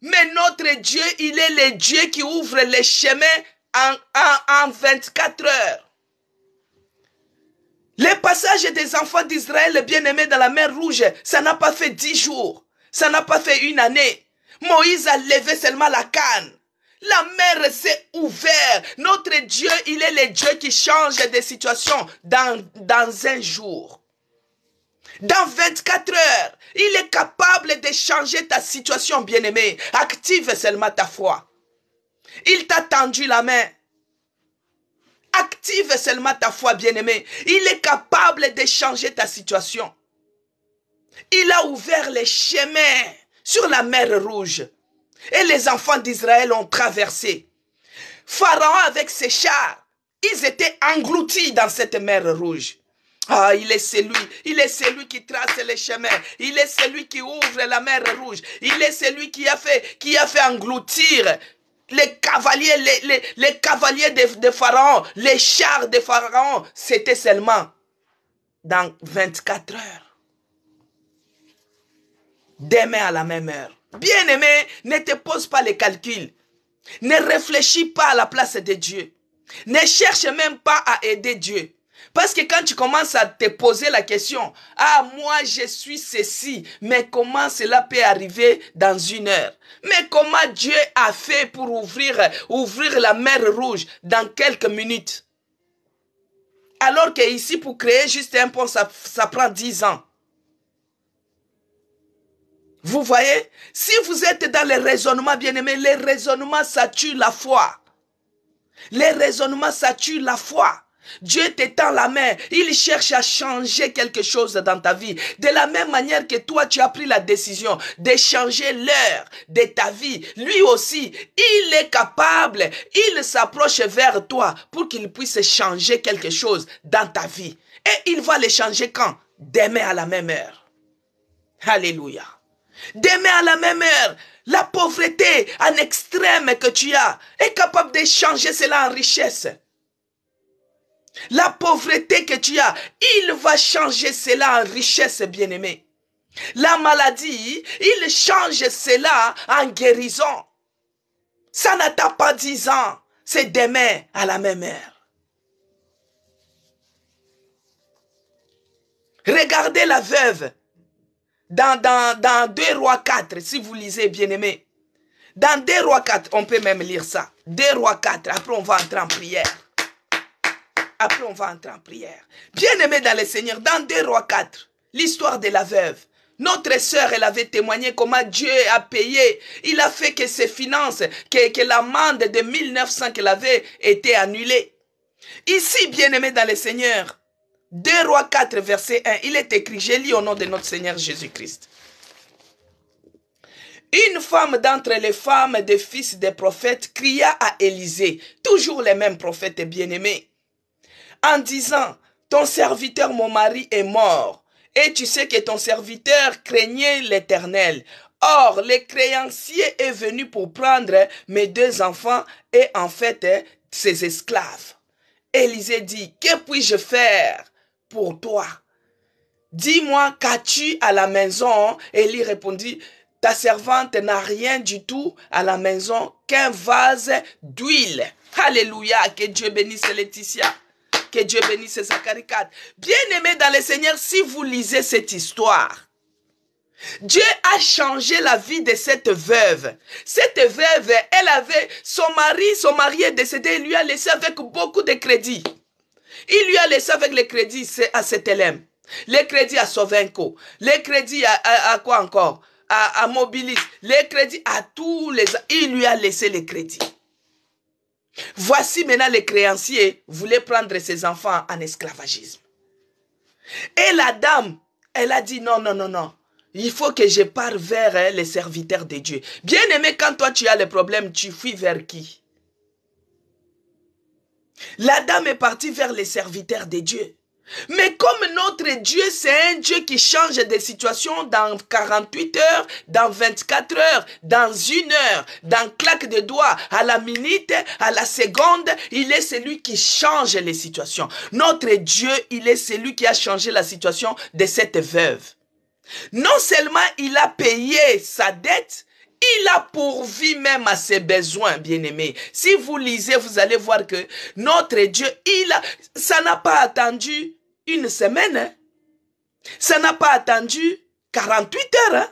Mais notre Dieu, il est le Dieu qui ouvre les chemins en 24 heures. Les passages des enfants d'Israël bien-aimés dans la mer Rouge, ça n'a pas fait 10 jours. Ça n'a pas fait 1 année. Moïse a levé seulement la canne. La mer s'est ouverte. Notre Dieu, il est le Dieu qui change des situations dans un jour. Dans 24 heures, il est capable de changer ta situation, bien-aimé. Active seulement ta foi. Il t'a tendu la main. Active seulement ta foi, bien-aimé. Il est capable de changer ta situation. Il a ouvert les chemins sur la mer Rouge. Et les enfants d'Israël ont traversé. Pharaon avec ses chars, ils étaient engloutis dans cette mer Rouge. Ah, il est celui qui trace les chemins. Il est celui qui ouvre la mer Rouge. Il est celui qui a fait engloutir les cavaliers, les cavaliers de Pharaon, les chars de Pharaon, c'était seulement dans 24 heures. Demain à la même heure. Bien-aimé, ne te pose pas les calculs. Ne réfléchis pas à la place de Dieu. Ne cherche même pas à aider Dieu. Parce que quand tu commences à te poser la question, ah, moi je suis ceci, mais comment cela peut arriver dans une heure? Mais comment Dieu a fait pour ouvrir la mer Rouge dans quelques minutes? Alors que ici, pour créer juste un pont, ça prend 10 ans. Vous voyez? Si vous êtes dans les raisonnements, bien-aimés, les raisonnements, ça tue la foi. Les raisonnements, ça tue la foi. Dieu t'étend la main, il cherche à changer quelque chose dans ta vie. De la même manière que toi, tu as pris la décision de changer l'heure de ta vie. Lui aussi, il est capable, il s'approche vers toi pour qu'il puisse changer quelque chose dans ta vie. Et il va le changer quand? Demain à la même heure. Alléluia. Demain à la même heure, la pauvreté en extrême que tu as est capable de changer cela en richesse. La pauvreté que tu as, il va changer cela en richesse, bien-aimé. La maladie, il change cela en guérison. Ça n'attend pas 10 ans, c'est demain à la même heure. Regardez la veuve dans 2 Rois 4, si vous lisez, bien-aimé. Dans 2 Rois 4, on peut même lire ça. 2 Rois 4, après on va entrer en prière. Après, on va entrer en prière. Bien-aimé dans le Seigneur, dans 2 Rois 4, l'histoire de la veuve. Notre sœur, elle avait témoigné comment Dieu a payé. Il a fait que ses finances, que l'amende de 1900 qu'elle avait été annulée. Ici, bien-aimé dans le Seigneur, 2 Rois 4, verset 1, il est écrit, je lis au nom de notre Seigneur Jésus-Christ. Une femme d'entre les femmes des fils des prophètes cria à Élisée, toujours les mêmes prophètes bien-aimés, en disant, ton serviteur, mon mari, est mort, et tu sais que ton serviteur craignait l'Éternel. Or, le créancier est venu pour prendre mes 2 enfants et en fait ses esclaves. Élisée dit, que puis-je faire pour toi? Dis-moi, qu'as-tu à la maison? Élie répondit, ta servante n'a rien du tout à la maison qu'un vase d'huile. Alléluia, que Dieu bénisse Laetitia. Que Dieu bénisse Zacharie 4. Bien-aimés dans le Seigneur, si vous lisez cette histoire, Dieu a changé la vie de cette veuve. Cette veuve, elle avait son mari est décédé, il lui a laissé avec beaucoup de crédits. Il lui a laissé avec les crédits à CTLM, les crédits à Sovenco, les crédits à quoi encore? À Mobilis, les crédits à tous les... Il lui a laissé les crédits. Voici maintenant les créanciers voulaient prendre ses enfants en esclavagisme. Et la dame, elle a dit non, non, non, non. Il faut que je parte vers les serviteurs de Dieu. Bien aimé, quand toi tu as le problème, tu fuis vers qui? La dame est partie vers les serviteurs de Dieu. Mais comme notre Dieu, c'est un Dieu qui change des situations dans 48 heures, dans 24 heures, dans 1 heure, dans claque de doigts, à la minute, à la seconde, il est celui qui change les situations. Notre Dieu, il est celui qui a changé la situation de cette veuve. Non seulement il a payé sa dette, il a pourvu même à ses besoins, bien-aimés. Si vous lisez, vous allez voir que notre Dieu, ça n'a pas attendu 1 semaine. Hein? Ça n'a pas attendu 48 heures. Hein?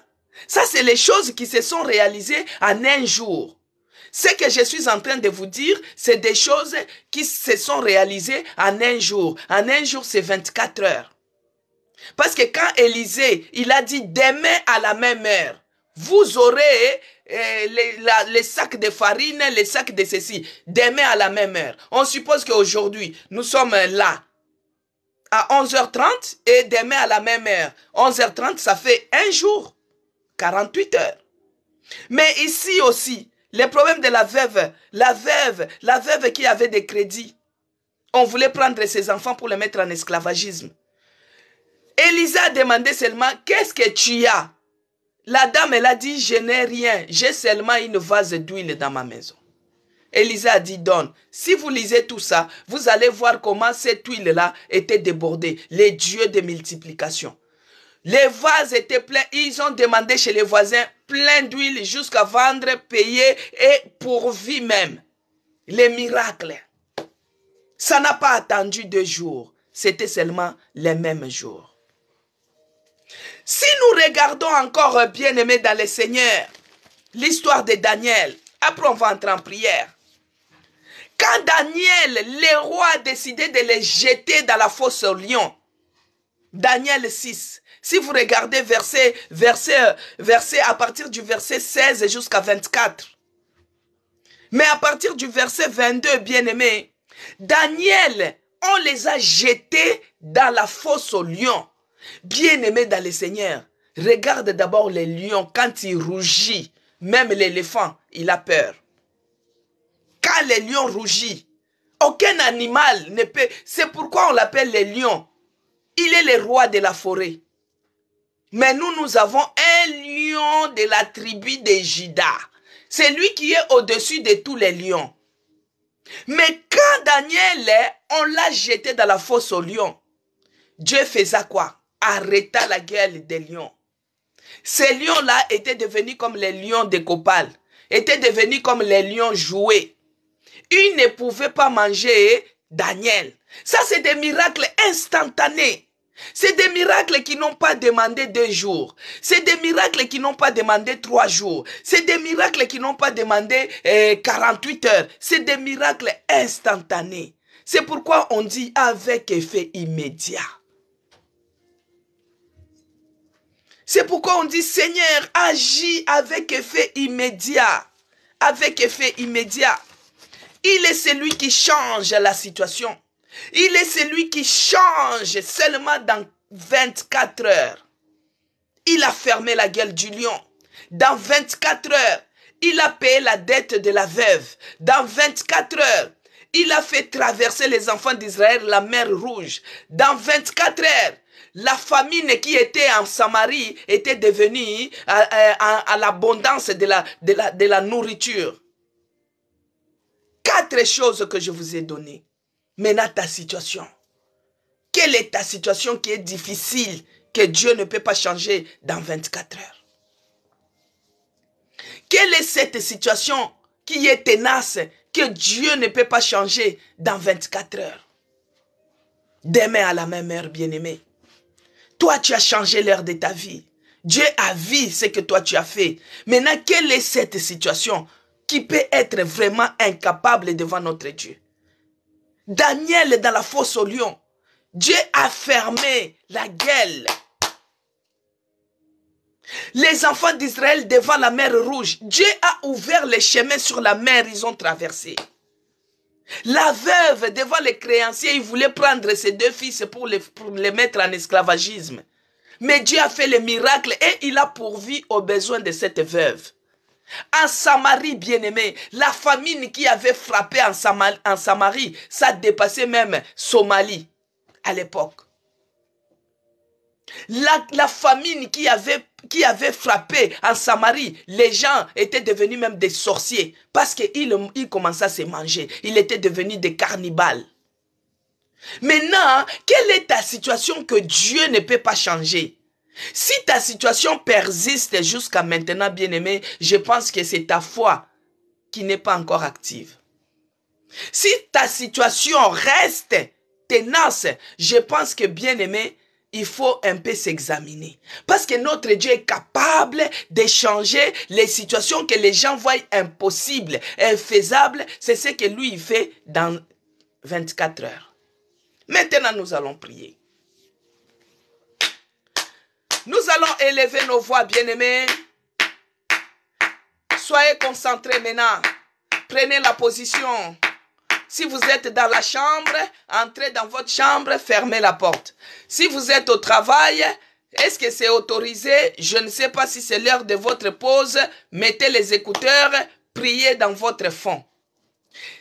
Ça, c'est les choses qui se sont réalisées en 1 jour. Ce que je suis en train de vous dire, c'est des choses qui se sont réalisées en 1 jour. En 1 jour, c'est 24 heures. Parce que quand Élisée, il a dit demain à la même heure, vous aurez les sacs de farine, les sacs de ceci, demain à la même heure. On suppose qu'aujourd'hui, nous sommes là à 11h30 et demain à la même heure. 11h30, ça fait 1 jour, 48 heures. Mais ici aussi, le problème de la veuve qui avait des crédits, on voulait prendre ses enfants pour les mettre en esclavagisme. Élisée a demandé seulement, qu'est-ce que tu as? La dame, elle a dit, je n'ai rien, j'ai seulement une vase d'huile dans ma maison. Élisée a dit donne. Si vous lisez tout ça, vous allez voir comment cette huile-là était débordée. Les dieux de multiplication. Les vases étaient pleins. Ils ont demandé chez les voisins plein d'huile jusqu'à vendre, payer et pourvu même. Les miracles. Ça n'a pas attendu 2 jours. C'était seulement les mêmes jours. Si nous regardons encore, bien-aimés dans le Seigneur, l'histoire de Daniel, après on va entrer en prière. Quand Daniel, le roi, a décidé de les jeter dans la fosse au lion, Daniel 6, si vous regardez verset à partir du verset 16 jusqu'à 24, mais à partir du verset 22, bien-aimés, Daniel, on les a jetés dans la fosse au lion. Bien-aimés dans le Seigneur, regarde d'abord les lions quand ils rougit, même l'éléphant, il a peur. Quand les lions rougit, aucun animal ne peut... C'est pourquoi on l'appelle les lions. Il est le roi de la forêt. Mais nous avons un lion de la tribu de Juda. C'est lui qui est au-dessus de tous les lions. Mais quand Daniel, on l'a jeté dans la fosse aux lions, Dieu faisait quoi? Arrêta la gueule des lions. Ces lions-là étaient devenus comme les lions de Copal, étaient devenus comme les lions jouets. Ils ne pouvaient pas manger Daniel. Ça, c'est des miracles instantanés. C'est des miracles qui n'ont pas demandé 2 jours. C'est des miracles qui n'ont pas demandé 3 jours. C'est des miracles qui n'ont pas demandé 48 heures. C'est des miracles instantanés. C'est pourquoi on dit avec effet immédiat. C'est pourquoi on dit Seigneur, agis avec effet immédiat. Avec effet immédiat. Il est celui qui change la situation. Il est celui qui change seulement dans 24 heures. Il a fermé la gueule du lion. Dans 24 heures, il a payé la dette de la veuve. Dans 24 heures, il a fait traverser les enfants d'Israël la mer Rouge. Dans 24 heures, la famine qui était en Samarie était devenue à l'abondance de la nourriture. 4 choses que je vous ai données. Maintenant, ta situation. Quelle est ta situation qui est difficile, que Dieu ne peut pas changer dans 24 heures? Quelle est cette situation qui est tenace, que Dieu ne peut pas changer dans 24 heures? Demain à la même heure, bien-aimé. Toi, tu as changé l'heure de ta vie. Dieu a vu ce que toi, tu as fait. Maintenant, quelle est cette situation qui peut être vraiment incapable devant notre Dieu? Daniel dans la fosse au lion, Dieu a fermé la gueule. Les enfants d'Israël devant la mer Rouge, Dieu a ouvert les chemins sur la mer, ils ont traversé. La veuve devant les créanciers, il voulait prendre ses 2 fils pour les mettre en esclavagisme. Mais Dieu a fait le miracle et il a pourvu aux besoins de cette veuve. En Samarie, bien-aimé, la famine qui avait frappé en Samarie, ça dépassait même Somalie à l'époque. La famine qui avait frappé en Samarie, les gens étaient devenus même des sorciers parce qu'ils commençaient à se manger. Ils étaient devenus des cannibales. Maintenant, quelle est ta situation que Dieu ne peut pas changer? Si ta situation persiste jusqu'à maintenant, bien-aimé, je pense que c'est ta foi qui n'est pas encore active. Si ta situation reste tenace, je pense que, bien-aimé, il faut un peu s'examiner. Parce que notre Dieu est capable de changer les situations que les gens voient impossibles, infaisables. C'est ce que lui, il fait dans 24 heures. Maintenant, nous allons prier. Nous allons élever nos voix, bien-aimés. Soyez concentrés maintenant. Prenez la position. Si vous êtes dans la chambre, entrez dans votre chambre, fermez la porte. Si vous êtes au travail, est-ce que c'est autorisé? Je ne sais pas si c'est l'heure de votre pause. Mettez les écouteurs, priez dans votre fond.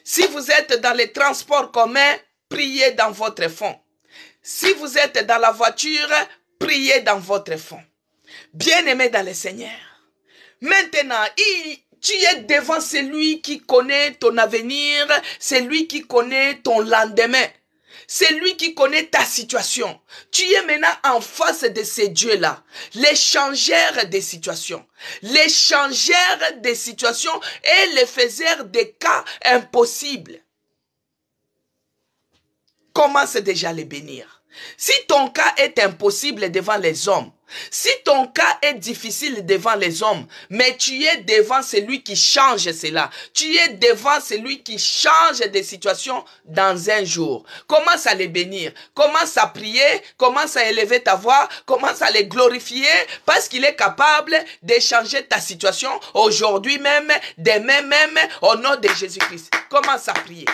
Si vous êtes dans les transports communs, priez dans votre fond. Si vous êtes dans la voiture, priez dans votre fond. Bien-aimés dans le Seigneur. Maintenant, Tu es devant celui qui connaît ton avenir, c'est lui qui connaît ton lendemain. C'est lui qui connaît ta situation. Tu es maintenant en face de ces dieux-là, les changeurs des situations. Les changeurs des situations et les faiseurs des cas impossibles. Commence déjà à les bénir. Si ton cas est impossible devant les hommes, si ton cas est difficile devant les hommes, mais tu es devant celui qui change cela, tu es devant celui qui change des situations dans un jour. Commence à les bénir, commence à prier, commence à élever ta voix, commence à les glorifier parce qu'il est capable de changer ta situation aujourd'hui même, demain même, au nom de Jésus-Christ. Commence à prier.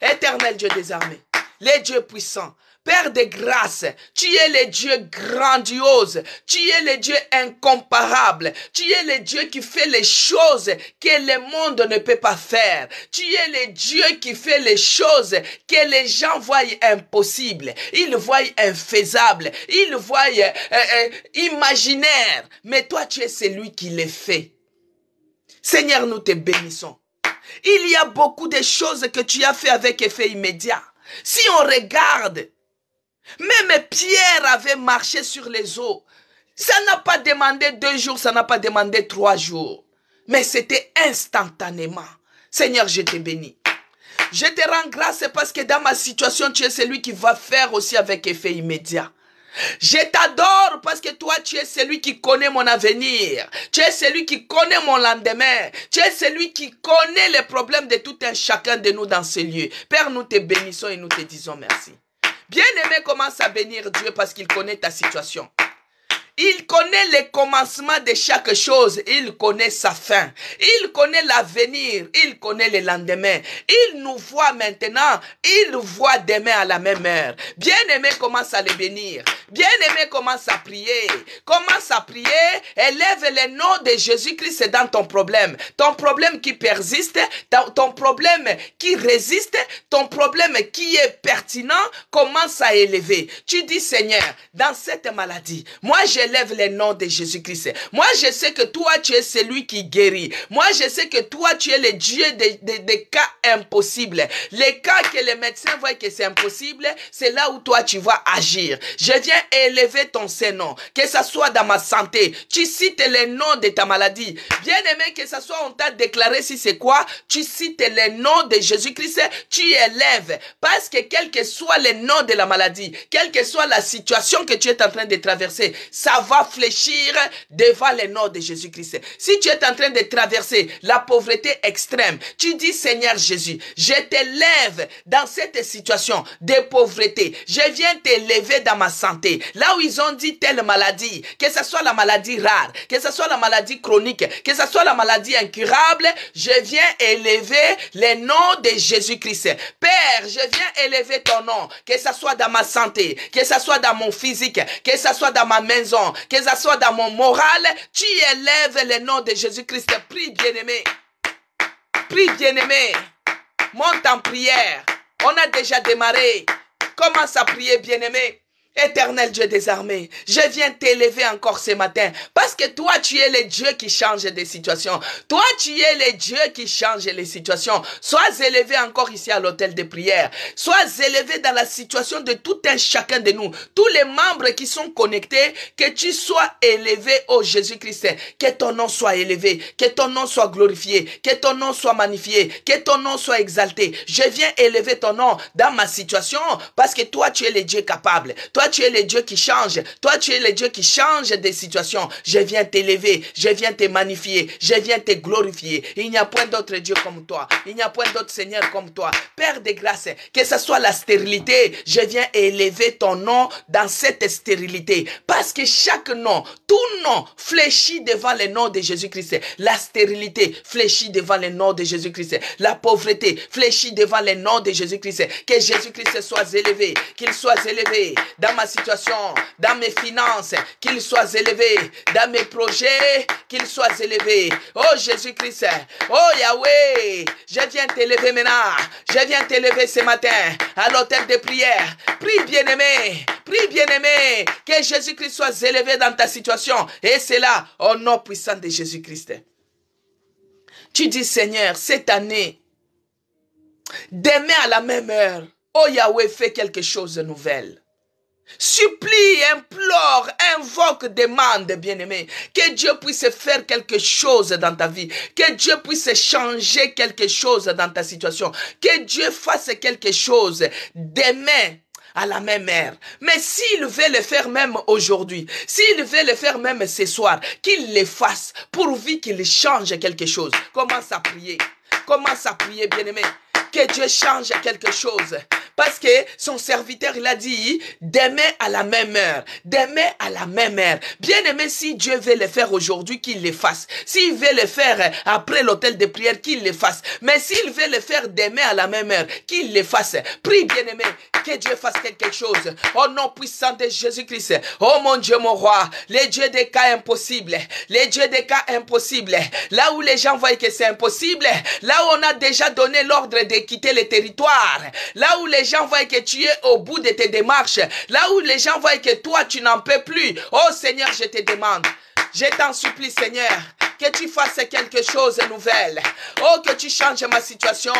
Éternel Dieu des armées, les dieux puissants, Père de grâce, tu es le Dieu grandiose, tu es le Dieu incomparable, tu es le Dieu qui fait les choses que le monde ne peut pas faire. Tu es le Dieu qui fait les choses que les gens voient impossibles, ils voient infaisables, ils voient imaginaires, mais toi tu es celui qui les fait. Seigneur, nous te bénissons. Il y a beaucoup de choses que tu as fait avec effet immédiat. Si on regarde, même Pierre avait marché sur les eaux. Ça n'a pas demandé 2 jours, ça n'a pas demandé 3 jours. Mais c'était instantanément. Seigneur, je te bénis. Je te rends grâce parce que dans ma situation, tu es celui qui va faire aussi avec effet immédiat. Je t'adore parce que toi, tu es celui qui connaît mon avenir. Tu es celui qui connaît mon lendemain. Tu es celui qui connaît les problèmes de tout un chacun de nous dans ces lieux. Père, nous te bénissons et nous te disons merci. Bien-aimé, commence à bénir Dieu parce qu'il connaît ta situation. Il connaît le commencement de chaque chose. Il connaît sa fin. Il connaît l'avenir. Il connaît le lendemain. Il nous voit maintenant. Il nous voit demain à la même heure. Bien-aimé, commence à le bénir. Bien-aimé, commence à prier. Commence à prier. Élève le nom de Jésus-Christ dans ton problème. Ton problème qui persiste. Ton problème qui résiste. Ton problème qui est pertinent. Commence à élever. Tu dis, Seigneur, dans cette maladie, moi j'élève le nom de Jésus-Christ. Moi je sais que toi tu es celui qui guérit. Moi je sais que toi tu es le Dieu des cas impossibles. Les cas que les médecins voient que c'est impossible, c'est là où toi tu vas agir. Je viens élever ton Saint-Nom. Que ça soit dans ma santé, tu cites le nom de ta maladie. Bien aimé, que ça soit on t'a déclaré si c'est quoi, tu cites le nom de Jésus-Christ, tu élèves. Parce que quel que soit le nom de la maladie, quelle que soit la situation que tu es en train de traverser, ça va fléchir devant le nom de Jésus-Christ. Si tu es en train de traverser la pauvreté extrême, tu dis, Seigneur Jésus, je t'élève dans cette situation de pauvreté. Je viens t'élever dans ma santé. Là où ils ont dit telle maladie, que ce soit la maladie rare, que ce soit la maladie chronique, que ce soit la maladie incurable, je viens élever le nom de Jésus-Christ. Père, je viens élever ton nom, que ce soit dans ma santé, que ce soit dans mon physique, que ce soit dans ma maison, que ce soit dans mon moral, tu élèves le nom de Jésus-Christ. Prie, bien-aimé. Prie, bien-aimé. Monte en prière. On a déjà démarré. Commence à prier, bien-aimé. Éternel Dieu des armées, je viens t'élever encore ce matin parce que toi tu es le Dieu qui change des situations. Toi tu es le Dieu qui change les situations. Sois élevé encore ici à l'hôtel de prière. Sois élevé dans la situation de tout un chacun de nous. Tous les membres qui sont connectés, que tu sois élevé, oh Jésus-Christ. Que ton nom soit élevé, que ton nom soit glorifié, que ton nom soit magnifié, que ton nom soit exalté. Je viens élever ton nom dans ma situation parce que toi tu es le Dieu capable. Toi, tu es le Dieu qui change. Toi, tu es le Dieu qui change des situations. Je viens t'élever. Je viens te magnifier. Je viens te glorifier. Il n'y a point d'autre Dieu comme toi. Il n'y a point d'autre Seigneur comme toi. Père de grâce, que ce soit la stérilité, je viens élever ton nom dans cette stérilité. Parce que chaque nom, tout nom fléchit devant le nom de Jésus-Christ. La stérilité fléchit devant le nom de Jésus-Christ. La pauvreté fléchit devant le nom de Jésus-Christ. Que Jésus-Christ soit élevé. Qu'il soit élevé dans ma situation, dans mes finances, qu'il soit élevé, dans mes projets, qu'il soit élevé. Oh Jésus-Christ, oh Yahweh, je viens t'élever maintenant, je viens t'élever ce matin à l'hôtel de prière. Prie bien-aimé, que Jésus-Christ soit élevé dans ta situation. Et c'est là, au nom puissant de Jésus-Christ. Tu dis, Seigneur, cette année, demain à la même heure, oh Yahweh, fais quelque chose de nouvel. Supplie, implore, invoque, demande, bien-aimé, que Dieu puisse faire quelque chose dans ta vie, que Dieu puisse changer quelque chose dans ta situation, que Dieu fasse quelque chose demain à la même heure. Mais s'il veut le faire même aujourd'hui, s'il veut le faire même ce soir, qu'il le fasse pourvu qu'il change quelque chose. Commence à prier. Commence à prier, bien-aimé. Que Dieu change quelque chose. Parce que son serviteur, il a dit, demain à la même heure. Demain à la même heure. Bien aimé, si Dieu veut le faire aujourd'hui, qu'il le fasse. S'il veut le faire après l'hôtel de prière, qu'il le fasse. Mais s'il veut le faire demain à la même heure, qu'il le fasse. Prie, bien aimé, que Dieu fasse quelque chose. Au nom puissant de Jésus-Christ. Oh mon Dieu, mon roi. Les dieux des cas impossibles. Les dieux des cas impossibles. Là où les gens voient que c'est impossible. Là où on a déjà donné l'ordre de quitter le territoire. Là où les gens voient que tu es au bout de tes démarches. Là où les gens voient que toi, tu n'en peux plus. Oh Seigneur, je te demande. Je t'en supplie, Seigneur, que tu fasses quelque chose de nouvel. Oh, que tu changes ma situation.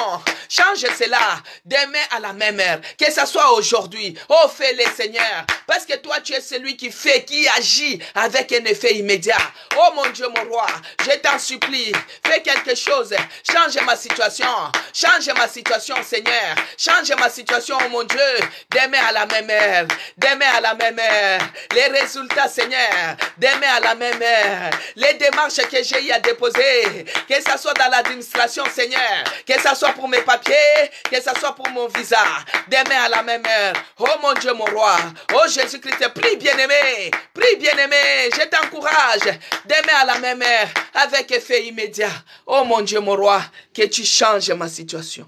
Change cela demain à la même heure. Que ce soit aujourd'hui. Oh, fais-le, Seigneur. Parce que toi, tu es celui qui fait, qui agit avec un effet immédiat. Oh, mon Dieu, mon roi, je t'en supplie. Fais quelque chose. Change ma situation. Change ma situation, Seigneur. Change ma situation, oh mon Dieu. Demain à la même heure. Demain à la même heure. Les résultats, Seigneur. Demain à la même heure. Les démarches que j'ai eu à déposer. Que ce soit dans l'administration, Seigneur. Que ce soit pour mes papiers. Que ce soit pour mon visa. Demain à la même heure. Oh mon Dieu, mon roi. Oh Jésus-Christ, prie bien-aimé. Prie bien-aimé. Je t'encourage. Demain à la même heure. Avec effet immédiat. Oh mon Dieu, mon roi. Que tu changes ma situation.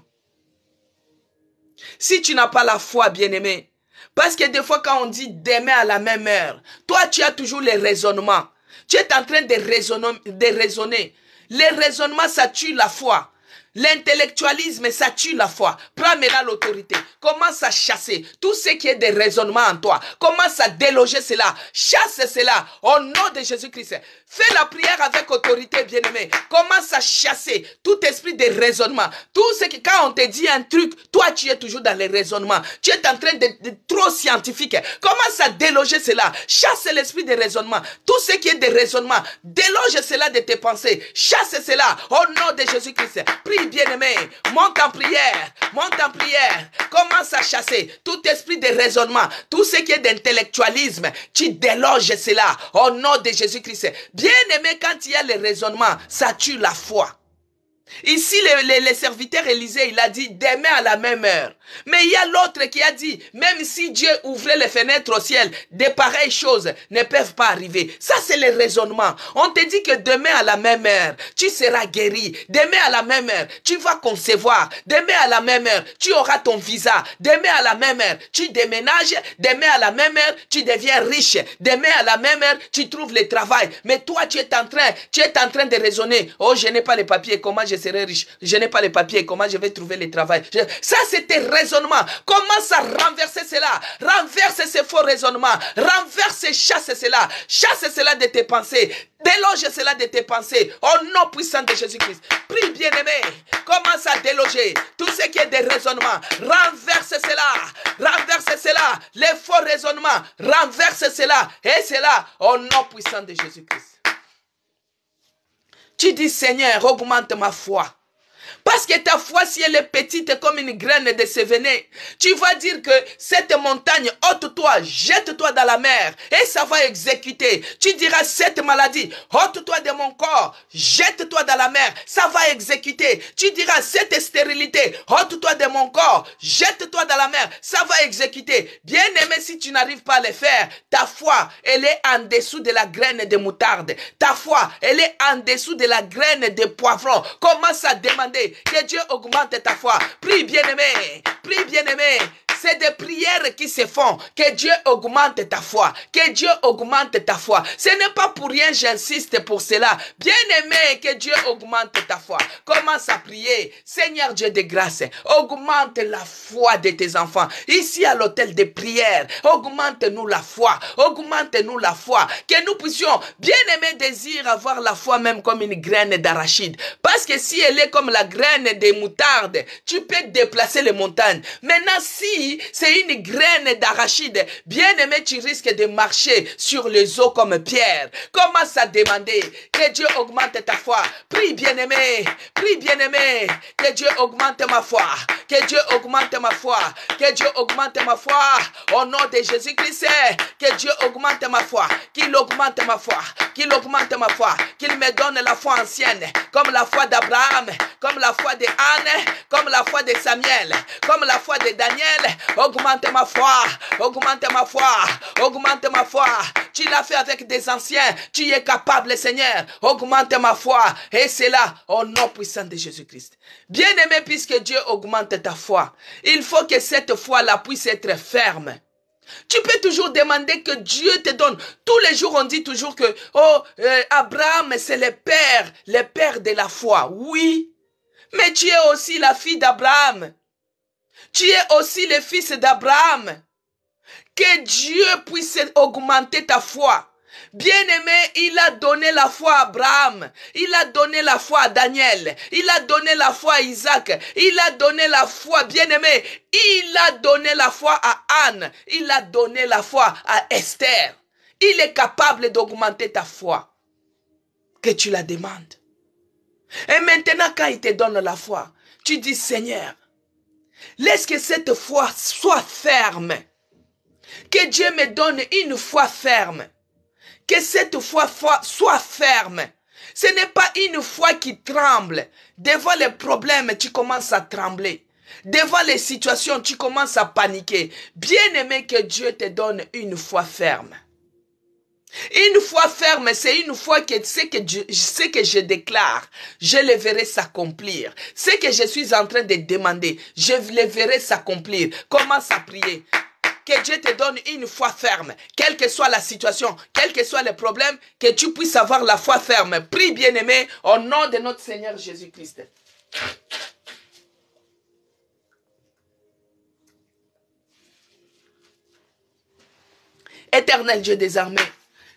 Si tu n'as pas la foi, bien-aimé, parce que des fois quand on dit demain à la même heure, toi tu as toujours les raisonnements. Tu es en train de raisonner. Les raisonnements, ça tue la foi. L'intellectualisme, ça tue la foi. Prends maintenant l'autorité. Commence à chasser tout ce qui est des raisonnements en toi. Commence à déloger cela. Chasse cela au nom de Jésus-Christ. Fais la prière avec autorité, bien-aimé. Commence à chasser tout esprit de raisonnement. Tout ce qui, quand on te dit un truc, toi tu es toujours dans les raisonnements. Tu es en train de trop scientifique. Commence à déloger cela. Chasse l'esprit de raisonnement. Tout ce qui est de raisonnement, déloge cela de tes pensées. Chasse cela au nom de Jésus-Christ. Prie, bien-aimé, monte en prière, commence à chasser tout esprit de raisonnement, tout ce qui est d'intellectualisme, tu déloges cela au nom de Jésus-Christ. Bien-aimé, quand il y a le raisonnement, ça tue la foi. Ici, le serviteur Élisée, il a dit demain à la même heure. Mais il y a l'autre qui a dit, même si Dieu ouvrait les fenêtres au ciel, de pareilles choses ne peuvent pas arriver. Ça, c'est le raisonnement. On te dit que demain à la même heure, tu seras guéri. Demain à la même heure, tu vas concevoir. Demain à la même heure, tu auras ton visa. Demain à la même heure, tu déménages. Demain à la même heure, tu deviens riche. Demain à la même heure, tu trouves le travail. Mais toi, tu es en train de raisonner. Oh, je n'ai pas les papiers, comment je serai riche? Je n'ai pas les papiers, comment je vais trouver le travail? Ça, c'était raisonnement. Commence à renverser cela. Renverse ces faux raisonnements. Renverse et chasse cela. Chasse cela de tes pensées. Déloge cela de tes pensées. Au nom puissant de Jésus-Christ. Prie, bien-aimé. Commence à déloger tout ce qui est des raisonnements. Renverse cela. Renverse cela. Les faux raisonnements. Renverse cela. Et cela au nom puissant de Jésus-Christ. Tu dis, Seigneur, augmente ma foi. Parce que ta foi, si elle est petite comme une graine de sévéné, tu vas dire que cette montagne, ôte-toi, jette-toi dans la mer, et ça va exécuter. Tu diras, cette maladie, ôte-toi de mon corps, jette-toi dans la mer, ça va exécuter. Tu diras, cette stérilité, ôte-toi de mon corps, jette-toi dans la mer, ça va exécuter. Bien aimé, si tu n'arrives pas à le faire, ta foi, elle est en dessous de la graine de moutarde. Ta foi, elle est en dessous de la graine de poivron. Commence à demander que Dieu augmente ta foi. Prie bien-aimé. Prie bien-aimé. C'est des prières qui se font. Que Dieu augmente ta foi. Que Dieu augmente ta foi. Ce n'est pas pour rien, j'insiste pour cela. Bien-aimé, que Dieu augmente ta foi. Commence à prier. Seigneur Dieu de grâce, augmente la foi de tes enfants. Ici à l'hôtel de prière, augmente-nous la foi. Augmente-nous la foi. Que nous puissions, bien-aimé, désir avoir la foi même comme une graine d'arachide. Parce que si elle est comme la graine de moutarde, tu peux déplacer les montagnes. Maintenant, si c'est une graine d'arachide, bien-aimé, tu risques de marcher sur les eaux comme Pierre. Commence à demander que Dieu augmente ta foi. Prie, bien-aimé. Prie, bien-aimé. Que Dieu augmente ma foi. Que Dieu augmente ma foi. Que Dieu augmente ma foi. Au nom de Jésus-Christ, que Dieu augmente ma foi. Qu'il augmente ma foi. Qu'il augmente ma foi. Qu'il me donne la foi ancienne. Comme la foi d'Abraham. Comme la foi de Anne. Comme la foi de Samuel. Comme la foi de Daniel. Augmente ma foi. Augmente ma foi. Augmente ma foi. Tu l'as fait avec des anciens. Tu es capable, Seigneur. Augmente ma foi. Et c'est là, au nom puissant de Jésus-Christ. Bien-aimé, puisque Dieu augmente ta foi, il faut que cette foi-là puisse être ferme. Tu peux toujours demander que Dieu te donne. Tous les jours, on dit toujours que Abraham, c'est le père de la foi. Oui, mais tu es aussi la fille d'Abraham. Tu es aussi le fils d'Abraham. Que Dieu puisse augmenter ta foi. Bien-aimé, il a donné la foi à Abraham, il a donné la foi à Daniel, il a donné la foi à Isaac, il a donné la foi, bien-aimé, il a donné la foi à Anne, il a donné la foi à Esther. Il est capable d'augmenter ta foi, que tu la demandes. Et maintenant, quand il te donne la foi, tu dis, Seigneur, laisse que cette foi soit ferme, que Dieu me donne une foi ferme. Que cette foi soit ferme. Ce n'est pas une foi qui tremble. Devant les problèmes, tu commences à trembler. Devant les situations, tu commences à paniquer. Bien-aimé, que Dieu te donne une foi ferme. Une foi ferme, c'est une foi que ce que je déclare, je le verrai s'accomplir. Ce que je suis en train de demander, je le verrai s'accomplir. Commence à prier. Que Dieu te donne une foi ferme, quelle que soit la situation, quels que soient les problèmes, que tu puisses avoir la foi ferme. Prie, bien-aimé, au nom de notre Seigneur Jésus-Christ. Éternel Dieu des armées,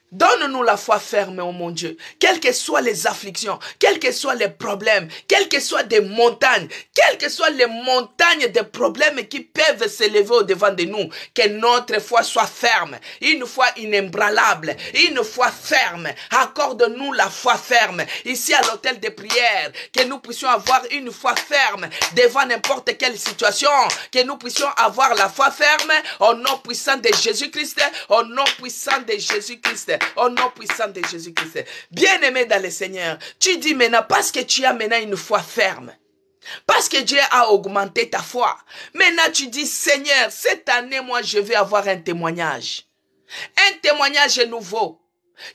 donne-nous la foi ferme, oh mon Dieu. Quelles que soient les afflictions, quels que soient les problèmes, quelles que soient des montagnes, quelles que soient les montagnes de problèmes qui peuvent s'élever au-devant de nous, que notre foi soit ferme, une foi inébranlable, une foi ferme. Accorde-nous la foi ferme, ici à l'hôtel de prière, que nous puissions avoir une foi ferme devant n'importe quelle situation, que nous puissions avoir la foi ferme au nom puissant de Jésus-Christ, au nom puissant de Jésus-Christ. Au nom puissant de Jésus-Christ. Bien-aimé dans le Seigneur, tu dis maintenant, parce que tu as maintenant une foi ferme, parce que Dieu a augmenté ta foi, maintenant tu dis, Seigneur, cette année, moi, je vais avoir un témoignage nouveau.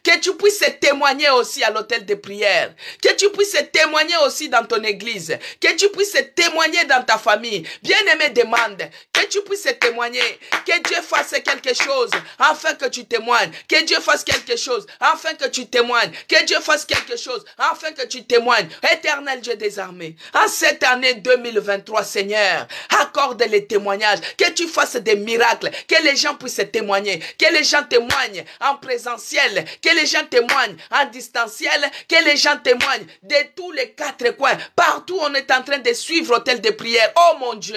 Que tu puisses témoigner aussi à l'hôtel de prière. Que tu puisses témoigner aussi dans ton église. Que tu puisses témoigner dans ta famille. Bien-aimé, demande. Que tu puisses témoigner. Que Dieu fasse quelque chose afin que tu témoignes. Que Dieu fasse quelque chose afin que tu témoignes. Que Dieu fasse quelque chose afin que tu témoignes. Éternel Dieu des armées, en cette année 2023, Seigneur, accorde les témoignages. Que tu fasses des miracles. Que les gens puissent témoigner. Que les gens témoignent en présentiel. Que les gens témoignent en distanciel, que les gens témoignent de tous les quatre coins. Partout on est en train de suivre l'hôtel de prière. Oh mon Dieu,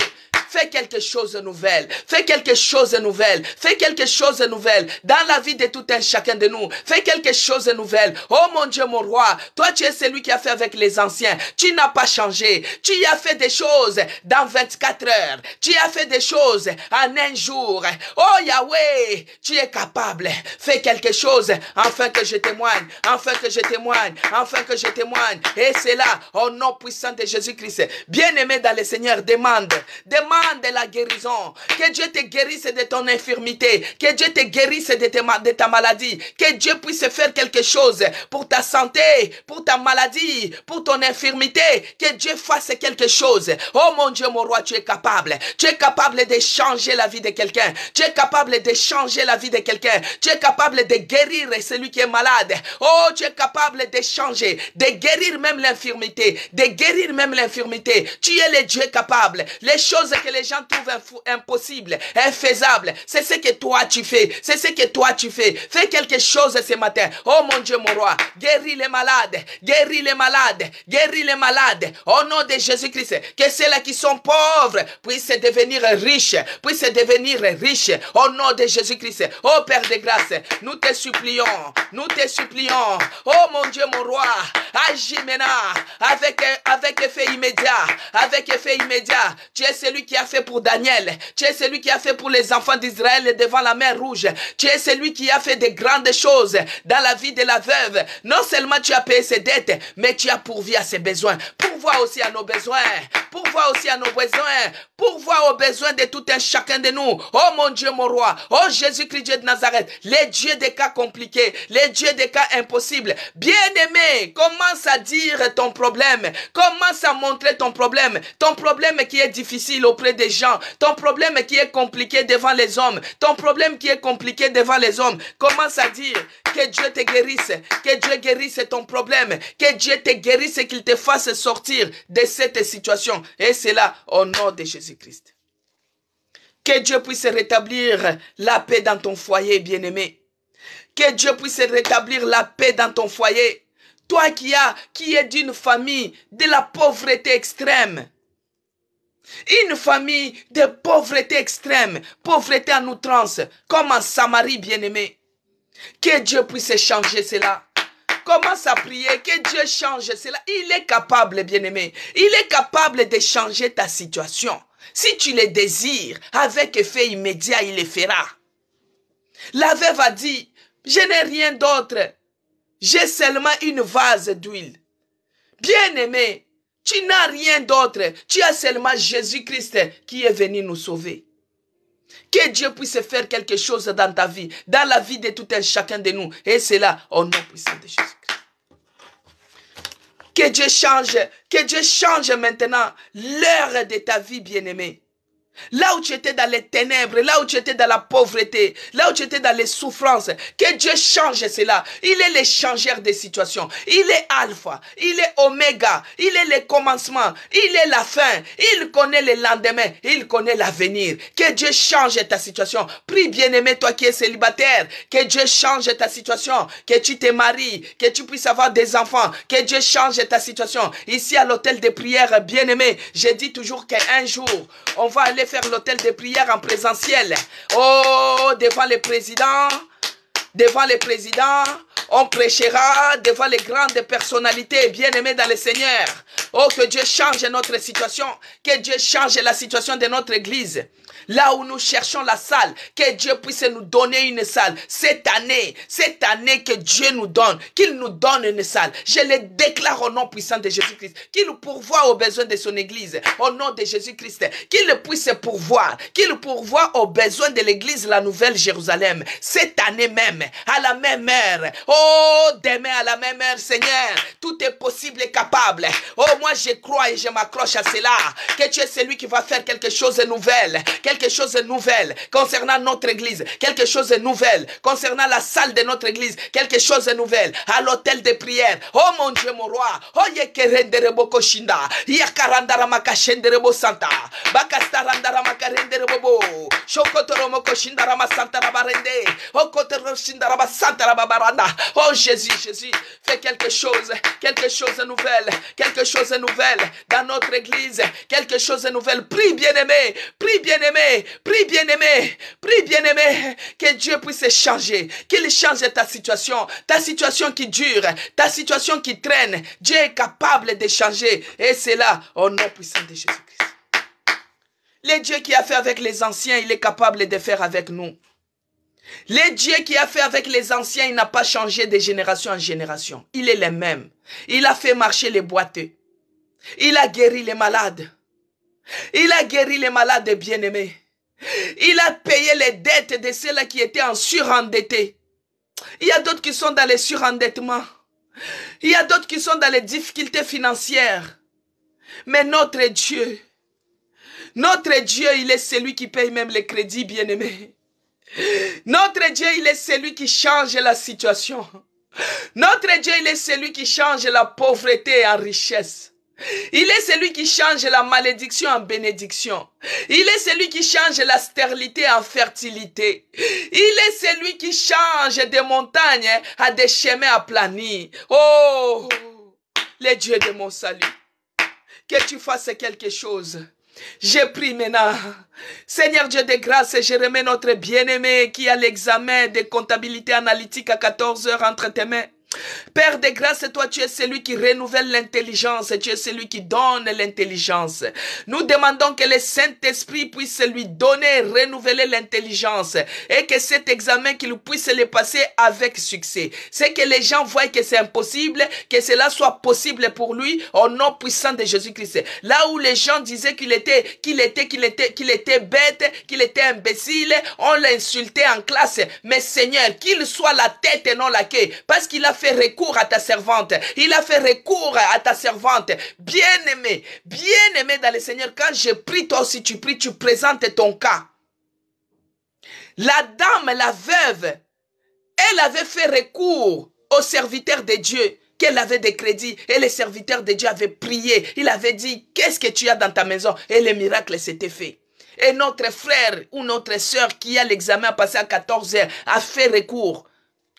fais quelque chose de nouvel. Fais quelque chose de nouvel. Fais quelque chose de nouvel dans la vie de tout un chacun de nous. Fais quelque chose de nouvel. Oh mon Dieu, mon roi, toi tu es celui qui a fait avec les anciens. Tu n'as pas changé. Tu y as fait des choses dans 24 heures. Tu as fait des choses en un jour. Oh Yahweh, tu es capable. Fais quelque chose afin que je témoigne. Afin que je témoigne. Afin que je témoigne. Et c'est là, au nom puissant de Jésus-Christ. Bien-aimé dans le Seigneur, demande demande la guérison. Que Dieu te guérisse de ton infirmité. Que Dieu te guérisse de ta maladie. Que Dieu puisse faire quelque chose pour ta santé, pour ta maladie, pour ton infirmité. Que Dieu fasse quelque chose. Oh mon Dieu, mon roi, tu es capable. Tu es capable de changer la vie de quelqu'un. Tu es capable de changer la vie de quelqu'un. Tu es capable de guérir celui qui est malade. Oh, tu es capable de changer, de guérir même l'infirmité, de guérir même l'infirmité. Tu es le Dieu capable. Les choses que les gens trouvent impossibles, infaisables, c'est ce que toi tu fais. C'est ce que toi tu fais. Fais quelque chose ce matin. Oh mon Dieu, mon roi, guéris les malades, guéris les malades, guéris les malades. Au nom de Jésus-Christ, que ceux-là qui sont pauvres puissent devenir riches, puissent devenir riches. Au nom de Jésus-Christ. Oh Père de grâce, nous te supplions, nous te supplions. Oh mon Dieu, mon roi, agis maintenant avec effet immédiat, avec effet immédiat. Tu es celui qui a fait pour Daniel, tu es celui qui a fait pour les enfants d'Israël devant la mer rouge. Tu es celui qui a fait de grandes choses dans la vie de la veuve. Non seulement tu as payé ses dettes, mais tu as pourvu à ses besoins. Pourvois aussi à nos besoins, pourvois aussi à nos besoins, pourvois aux besoins de tout un chacun de nous. Oh mon Dieu, mon roi, oh Jésus-Christ, Dieu de Nazareth, les dieux des cas compliqués, les dieux des cas impossibles. Bien-aimé, commence à dire ton problème, commence à montrer ton problème qui est difficile auprès des gens, ton problème qui est compliqué devant les hommes, ton problème qui est compliqué devant les hommes. Commence à dire que Dieu te guérisse, que Dieu guérisse ton problème, que Dieu te guérisse et qu'il te fasse sortir de cette situation. Et c'est là au nom de Jésus-Christ. Que Dieu puisse rétablir la paix dans ton foyer, bien-aimé. Que Dieu puisse rétablir la paix dans ton foyer. Toi qui es d'une famille de la pauvreté extrême. Une famille de pauvreté extrême, pauvreté en outrance, comme en Samarie, bien-aimé. Que Dieu puisse changer cela. Commence à prier, que Dieu change cela. Il est capable, bien-aimé. Il est capable de changer ta situation. Si tu le désires, avec effet immédiat, il le fera. La veuve a dit, je n'ai rien d'autre. J'ai seulement une vase d'huile. Bien-aimé, tu n'as rien d'autre. Tu as seulement Jésus-Christ qui est venu nous sauver. Que Dieu puisse faire quelque chose dans ta vie, dans la vie de tout un chacun de nous. Et c'est là, au nom puissant de Jésus-Christ. Que Dieu change maintenant l'heure de ta vie, bien-aimé. Là où tu étais dans les ténèbres, là où tu étais dans la pauvreté, là où tu étais dans les souffrances, que Dieu change cela. Il est le changeur des situations. Il est alpha, il est oméga, il est le commencement, il est la fin. Il connaît le lendemain, il connaît l'avenir. Que Dieu change ta situation. Prie bien-aimé, toi qui es célibataire, que Dieu change ta situation, que tu te maries, que tu puisses avoir des enfants, que Dieu change ta situation. Ici à l'hôtel de prière, bien-aimé, je dis toujours qu'un jour, on va aller faire l'hôtel de prière en présentiel. Oh, devant les présidents, on prêchera devant les grandes personnalités bien-aimées dans le Seigneur. Oh, que Dieu change notre situation, que Dieu change la situation de notre église. Là où nous cherchons la salle, que Dieu puisse nous donner une salle. Cette année que Dieu nous donne, qu'il nous donne une salle. Je le déclare au nom puissant de Jésus-Christ, qu'il pourvoie aux besoins de son église, au nom de Jésus-Christ, qu'il puisse pourvoir aux besoins de l'église, la Nouvelle Jérusalem, cette année même, à la même heure. Oh, demain à la même heure, Seigneur, tout est possible et capable. Oh, moi je crois et je m'accroche à cela, que tu es celui qui va faire quelque chose de nouvel, quelque chose de nouvel concernant notre église, quelque chose de nouvel concernant la salle de notre église, quelque chose de nouvel à l'hôtel de prière. Oh mon Dieu, mon roi, oh yekerenderebo koshinda, yakarandara makashenderebo santa, bakastarandara makarenderebo, shokotoromo koshindara masanta rabarende, okotoro shindara masanta rababaranda. Oh Jésus, fais quelque chose de nouvel, quelque chose de nouvel dans notre église, quelque chose de nouvel. Prie bien-aimé, prie bien-aimé, prie bien-aimé, prie bien-aimé, que Dieu puisse changer, qu'il change ta situation qui dure, ta situation qui traîne. Dieu est capable de changer, et c'est là au nom puissant de Jésus-Christ. Le Dieu qui a fait avec les anciens, il est capable de faire avec nous. Le Dieu qui a fait avec les anciens, il n'a pas changé de génération en génération. Il est le même. Il a fait marcher les boiteux. Il a guéri les malades. Il a guéri les malades bien-aimés. Il a payé les dettes de ceux-là qui étaient en surendettés. Il y a d'autres qui sont dans les surendettements. Il y a d'autres qui sont dans les difficultés financières. Mais notre Dieu, il est celui qui paye même les crédits, bien-aimés. Notre Dieu, il est celui qui change la situation. Notre Dieu, il est celui qui change la pauvreté en richesse. Il est celui qui change la malédiction en bénédiction. Il est celui qui change la stérilité en fertilité. Il est celui qui change des montagnes à des chemins aplanis. Oh, le Dieu de mon salut, que tu fasses quelque chose. Je prie maintenant, Seigneur Dieu de grâce, je remets notre bien-aimé qui a l'examen de comptabilité analytique à 14 heures entre tes mains. Père de grâce, toi tu es celui qui renouvelle l'intelligence, tu es celui qui donne l'intelligence. Nous demandons que le Saint-Esprit puisse lui donner, renouveler l'intelligence et que cet examen qu'il puisse le passer avec succès. C'est que les gens voient que c'est impossible, que cela soit possible pour lui au nom puissant de Jésus-Christ. Là où les gens disaient qu'il était bête, qu'il était imbécile, on l'insultait en classe. Mais Seigneur, qu'il soit la tête et non la queue, parce qu'il a fait recours à ta servante. Il a fait recours à ta servante. Bien-aimé dans le Seigneur, quand je prie, toi aussi tu pries, tu présentes ton cas. La dame, la veuve, elle avait fait recours aux serviteurs de Dieu, qu'elle avait des crédits, et les serviteurs de Dieu avaient prié. Il avait dit, qu'est-ce que tu as dans ta maison? Et le miracle s'était fait. Et notre frère ou notre sœur qui a l'examen à passer à 14 heures a fait recours.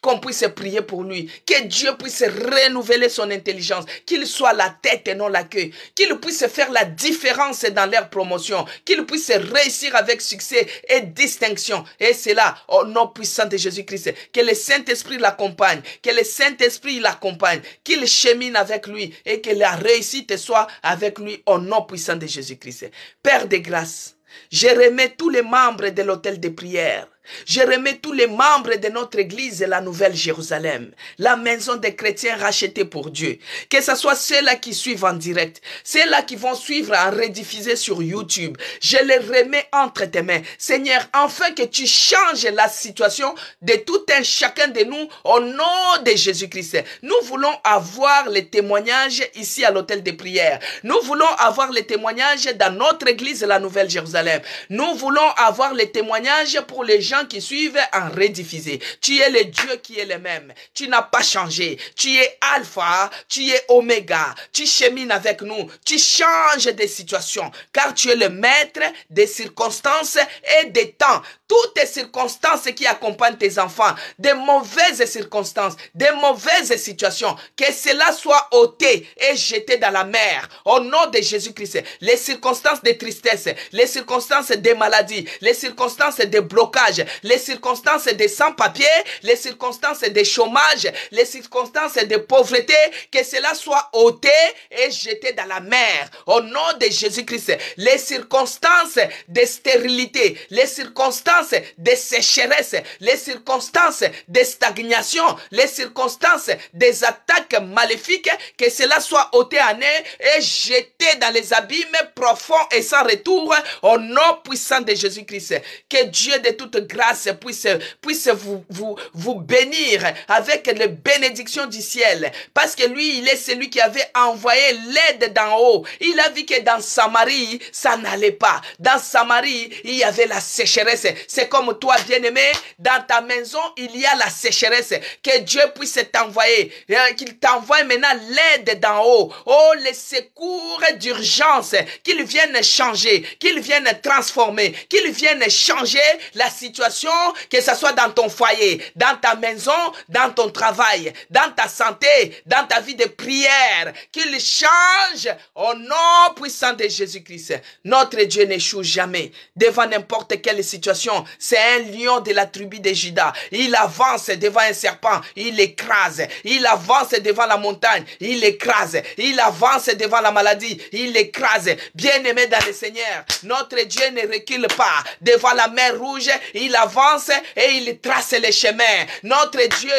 Qu'on puisse prier pour lui, que Dieu puisse renouveler son intelligence, qu'il soit la tête et non la queue, qu'il puisse faire la différence dans leur promotion, qu'il puisse réussir avec succès et distinction. Et c'est là, au nom puissant de Jésus-Christ, que le Saint-Esprit l'accompagne, que le Saint-Esprit l'accompagne, qu'il chemine avec lui et que la réussite soit avec lui au nom puissant de Jésus-Christ. Père de grâce, je remets tous les membres de l'hôtel de prière. Je remets tous les membres de notre église, la Nouvelle Jérusalem, la maison des chrétiens rachetés pour Dieu. Que ce soit ceux-là qui suivent en direct, ceux-là qui vont suivre en rediffusé sur YouTube. Je les remets entre tes mains. Seigneur, afin que tu changes la situation de tout un chacun de nous au nom de Jésus-Christ. Nous voulons avoir les témoignages ici à l'hôtel de prière. Nous voulons avoir les témoignages dans notre église, la Nouvelle Jérusalem. Nous voulons avoir les témoignages pour les gens qui suivent en rediffusé. Tu es le Dieu qui est le même. Tu n'as pas changé. Tu es Alpha, tu es Oméga. Tu chemines avec nous. Tu changes des situations car tu es le maître des circonstances et des temps. Toutes les circonstances qui accompagnent tes enfants, des mauvaises circonstances, des mauvaises situations, que cela soit ôté et jeté dans la mer. Au nom de Jésus-Christ, les circonstances de tristesse, les circonstances de maladie, les circonstances de blocage, les circonstances de sans-papiers, les circonstances de chômage, les circonstances de pauvreté, que cela soit ôté et jeté dans la mer. Au nom de Jésus-Christ, les circonstances de stérilité, les circonstances de sécheresse, les circonstances de stagnation, les circonstances des attaques maléfiques, que cela soit ôté en eux et jeté dans les abîmes profonds et sans retour, au nom puissant de Jésus-Christ. Que Dieu de toute grâce puisse vous bénir avec les bénédictions du ciel, parce que lui, il est celui qui avait envoyé l'aide d'en haut. Il a vu que dans Samarie, ça n'allait pas. Dans Samarie, il y avait la sécheresse. C'est comme toi, bien-aimé, dans ta maison, il y a la sécheresse. Que Dieu puisse t'envoyer, qu'il t'envoie maintenant l'aide d'en haut. Oh, les secours d'urgence, qu'ils viennent changer, qu'ils viennent transformer, qu'ils viennent changer la situation, que ce soit dans ton foyer, dans ta maison, dans ton travail, dans ta santé, dans ta vie de prière, qu'il change au nom puissant de Jésus-Christ. Notre Dieu n'échoue jamais devant n'importe quelle situation. C'est un lion de la tribu de Juda. Il avance devant un serpent, il écrase. Il avance devant la montagne, il écrase. Il avance devant la maladie, il écrase. Bien-aimé dans le Seigneur, notre Dieu ne recule pas devant la mer rouge. Il il avance et il trace les chemins. Notre Dieu,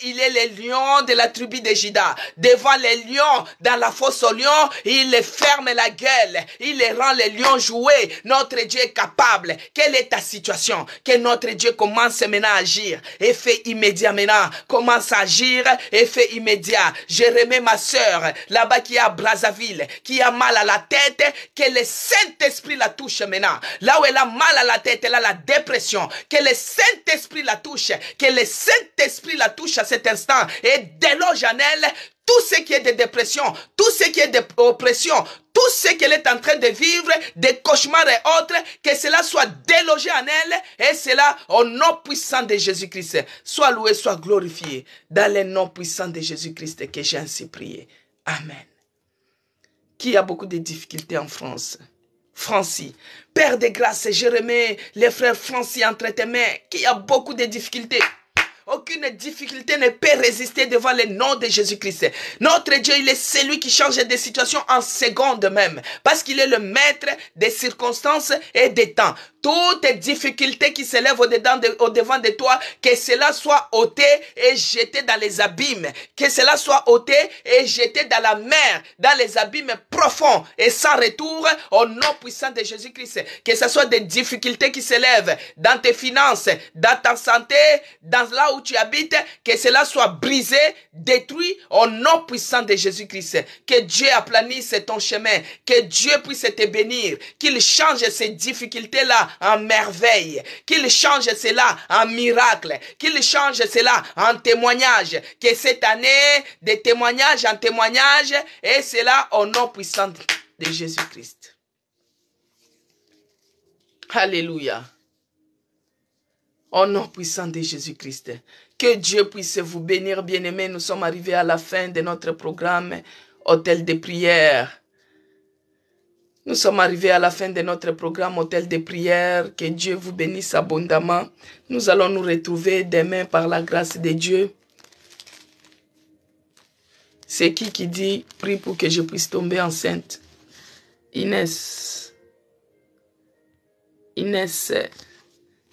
il est le lion de la tribu de Juda. Devant les lions, dans la fosse aux lions, il les ferme la gueule. Il les rend les lions jouer. Notre Dieu est capable. Quelle est ta situation? Que notre Dieu commence maintenant à agir et fait immédiat maintenant. Commence à agir et fait immédiat. Je remets ma soeur là-bas qui est à Brazzaville, qui a mal à la tête, que le Saint-Esprit la touche maintenant. Là où elle a mal à la tête, elle a la dépression. Que le Saint-Esprit la touche. Que le Saint-Esprit la touche à cet instant et déloge en elle tout ce qui est de dépression, tout ce qui est d'oppression, tout ce qu'elle est en train de vivre, des cauchemars et autres, que cela soit délogé en elle, et cela au nom puissant de Jésus-Christ. Soit loué, soit glorifié, dans le nom puissant de Jésus-Christ que j'ai ainsi prié. Amen. Qui a beaucoup de difficultés en France? Francis, Père de grâce, je remets les frères Francis entre tes mains, qui a beaucoup de difficultés. Aucune difficulté ne peut résister devant le nom de Jésus-Christ. Notre Dieu, il est celui qui change des situations en secondes même. Parce qu'il est le maître des circonstances et des temps. Toutes les difficultés qui s'élèvent au-devant de toi, que cela soit ôté et jeté dans les abîmes. Que cela soit ôté et jeté dans la mer, dans les abîmes profonds et sans retour au nom puissant de Jésus-Christ. Que ce soit des difficultés qui s'élèvent dans tes finances, dans ta santé, dans là où tu habites, que cela soit brisé, détruit au nom puissant de Jésus-Christ. Que Dieu aplanisse ton chemin, que Dieu puisse te bénir, qu'il change ces difficultés-là en merveille, qu'il change cela en miracle, qu'il change cela en témoignage, que cette année, de témoignage en témoignage, et cela au nom puissant de Jésus-Christ. Alléluia. Au nom puissant de Jésus-Christ. Que Dieu puisse vous bénir, bien-aimés. Nous sommes arrivés à la fin de notre programme Hôtel de prière. Nous sommes arrivés à la fin de notre programme Hôtel de prière. Que Dieu vous bénisse abondamment. Nous allons nous retrouver demain par la grâce de Dieu. C'est qui dit « Prie pour que je puisse tomber enceinte ». Inès,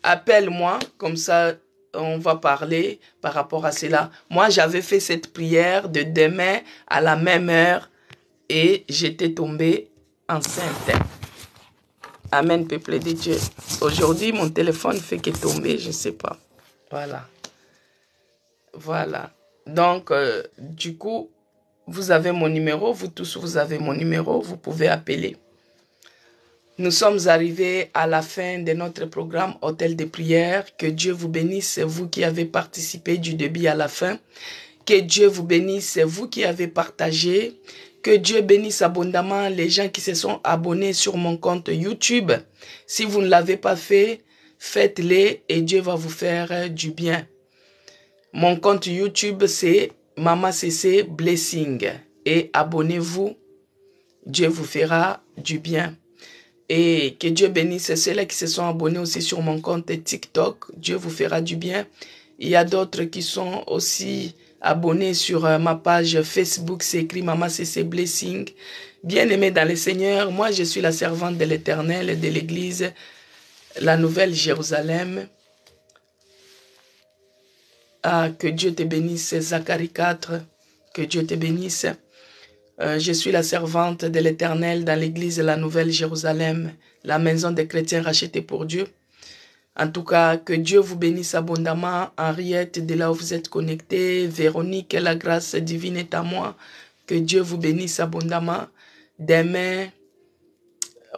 appelle-moi, comme ça on va parler par rapport à cela. Moi, j'avais fait cette prière de demain à la même heure et j'étais tombée enceinte. Amen, peuple de Dieu. Aujourd'hui, mon téléphone fait que tomber, je ne sais pas. Voilà. Voilà. Donc, du coup, vous avez mon numéro. Vous tous, vous avez mon numéro. Vous pouvez appeler. Nous sommes arrivés à la fin de notre programme Hôtel de prière. Que Dieu vous bénisse, vous qui avez participé du début à la fin. Que Dieu vous bénisse, vous qui avez partagé. Que Dieu bénisse abondamment les gens qui se sont abonnés sur mon compte YouTube. Si vous ne l'avez pas fait, faites-le et Dieu va vous faire du bien. Mon compte YouTube, c'est Mama CC Blessing. Et abonnez-vous. Dieu vous fera du bien. Et que Dieu bénisse ceux-là qui se sont abonnés aussi sur mon compte TikTok. Dieu vous fera du bien. Il y a d'autres qui sont aussi abonnés sur ma page Facebook. C'est écrit Mama CC Blessing. Bien-aimés dans le Seigneur, moi je suis la servante de l'Éternel et de l'Église, la Nouvelle Jérusalem. Ah, que Dieu te bénisse, Zacharie 4. Que Dieu te bénisse. Je suis la servante de l'Éternel dans l'église de la Nouvelle Jérusalem, la maison des chrétiens rachetée pour Dieu. En tout cas, que Dieu vous bénisse abondamment. Henriette, de là où vous êtes connectés. Véronique, la grâce divine est à moi. Que Dieu vous bénisse abondamment. Demain,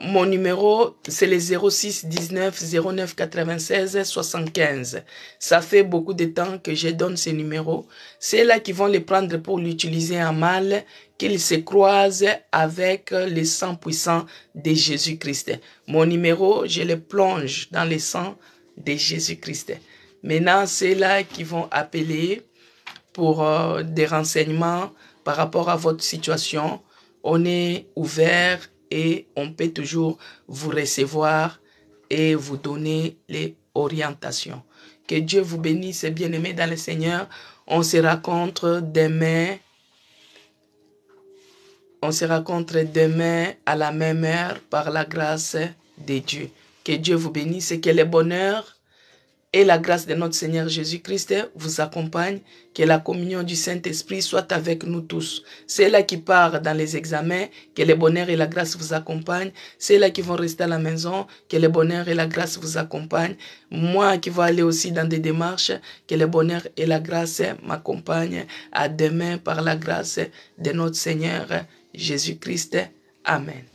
mon numéro, c'est le 06 19 09 96 75. Ça fait beaucoup de temps que je donne ces numéros. C'est là qui vont les prendre pour l'utiliser en mal, qu'ils se croisent avec le sang puissant de Jésus-Christ. Mon numéro, je le plonge dans le sang de Jésus-Christ. Maintenant, c'est là qui vont appeler pour des renseignements par rapport à votre situation. On est ouvert et on peut toujours vous recevoir et vous donner les orientations. Que Dieu vous bénisse, bien-aimés dans le Seigneur. On se rencontre demain. On se rencontre demain à la même heure par la grâce de Dieu. Que Dieu vous bénisse et que le bonheur et la grâce de notre Seigneur Jésus-Christ vous accompagne. Que la communion du Saint-Esprit soit avec nous tous. C'est là qui part dans les examens, que le bonheur et la grâce vous accompagnent. C'est là qui vont rester à la maison, que le bonheur et la grâce vous accompagnent. Moi qui vais aller aussi dans des démarches, que le bonheur et la grâce m'accompagnent. À demain par la grâce de notre Seigneur Jésus-Christ. Amen.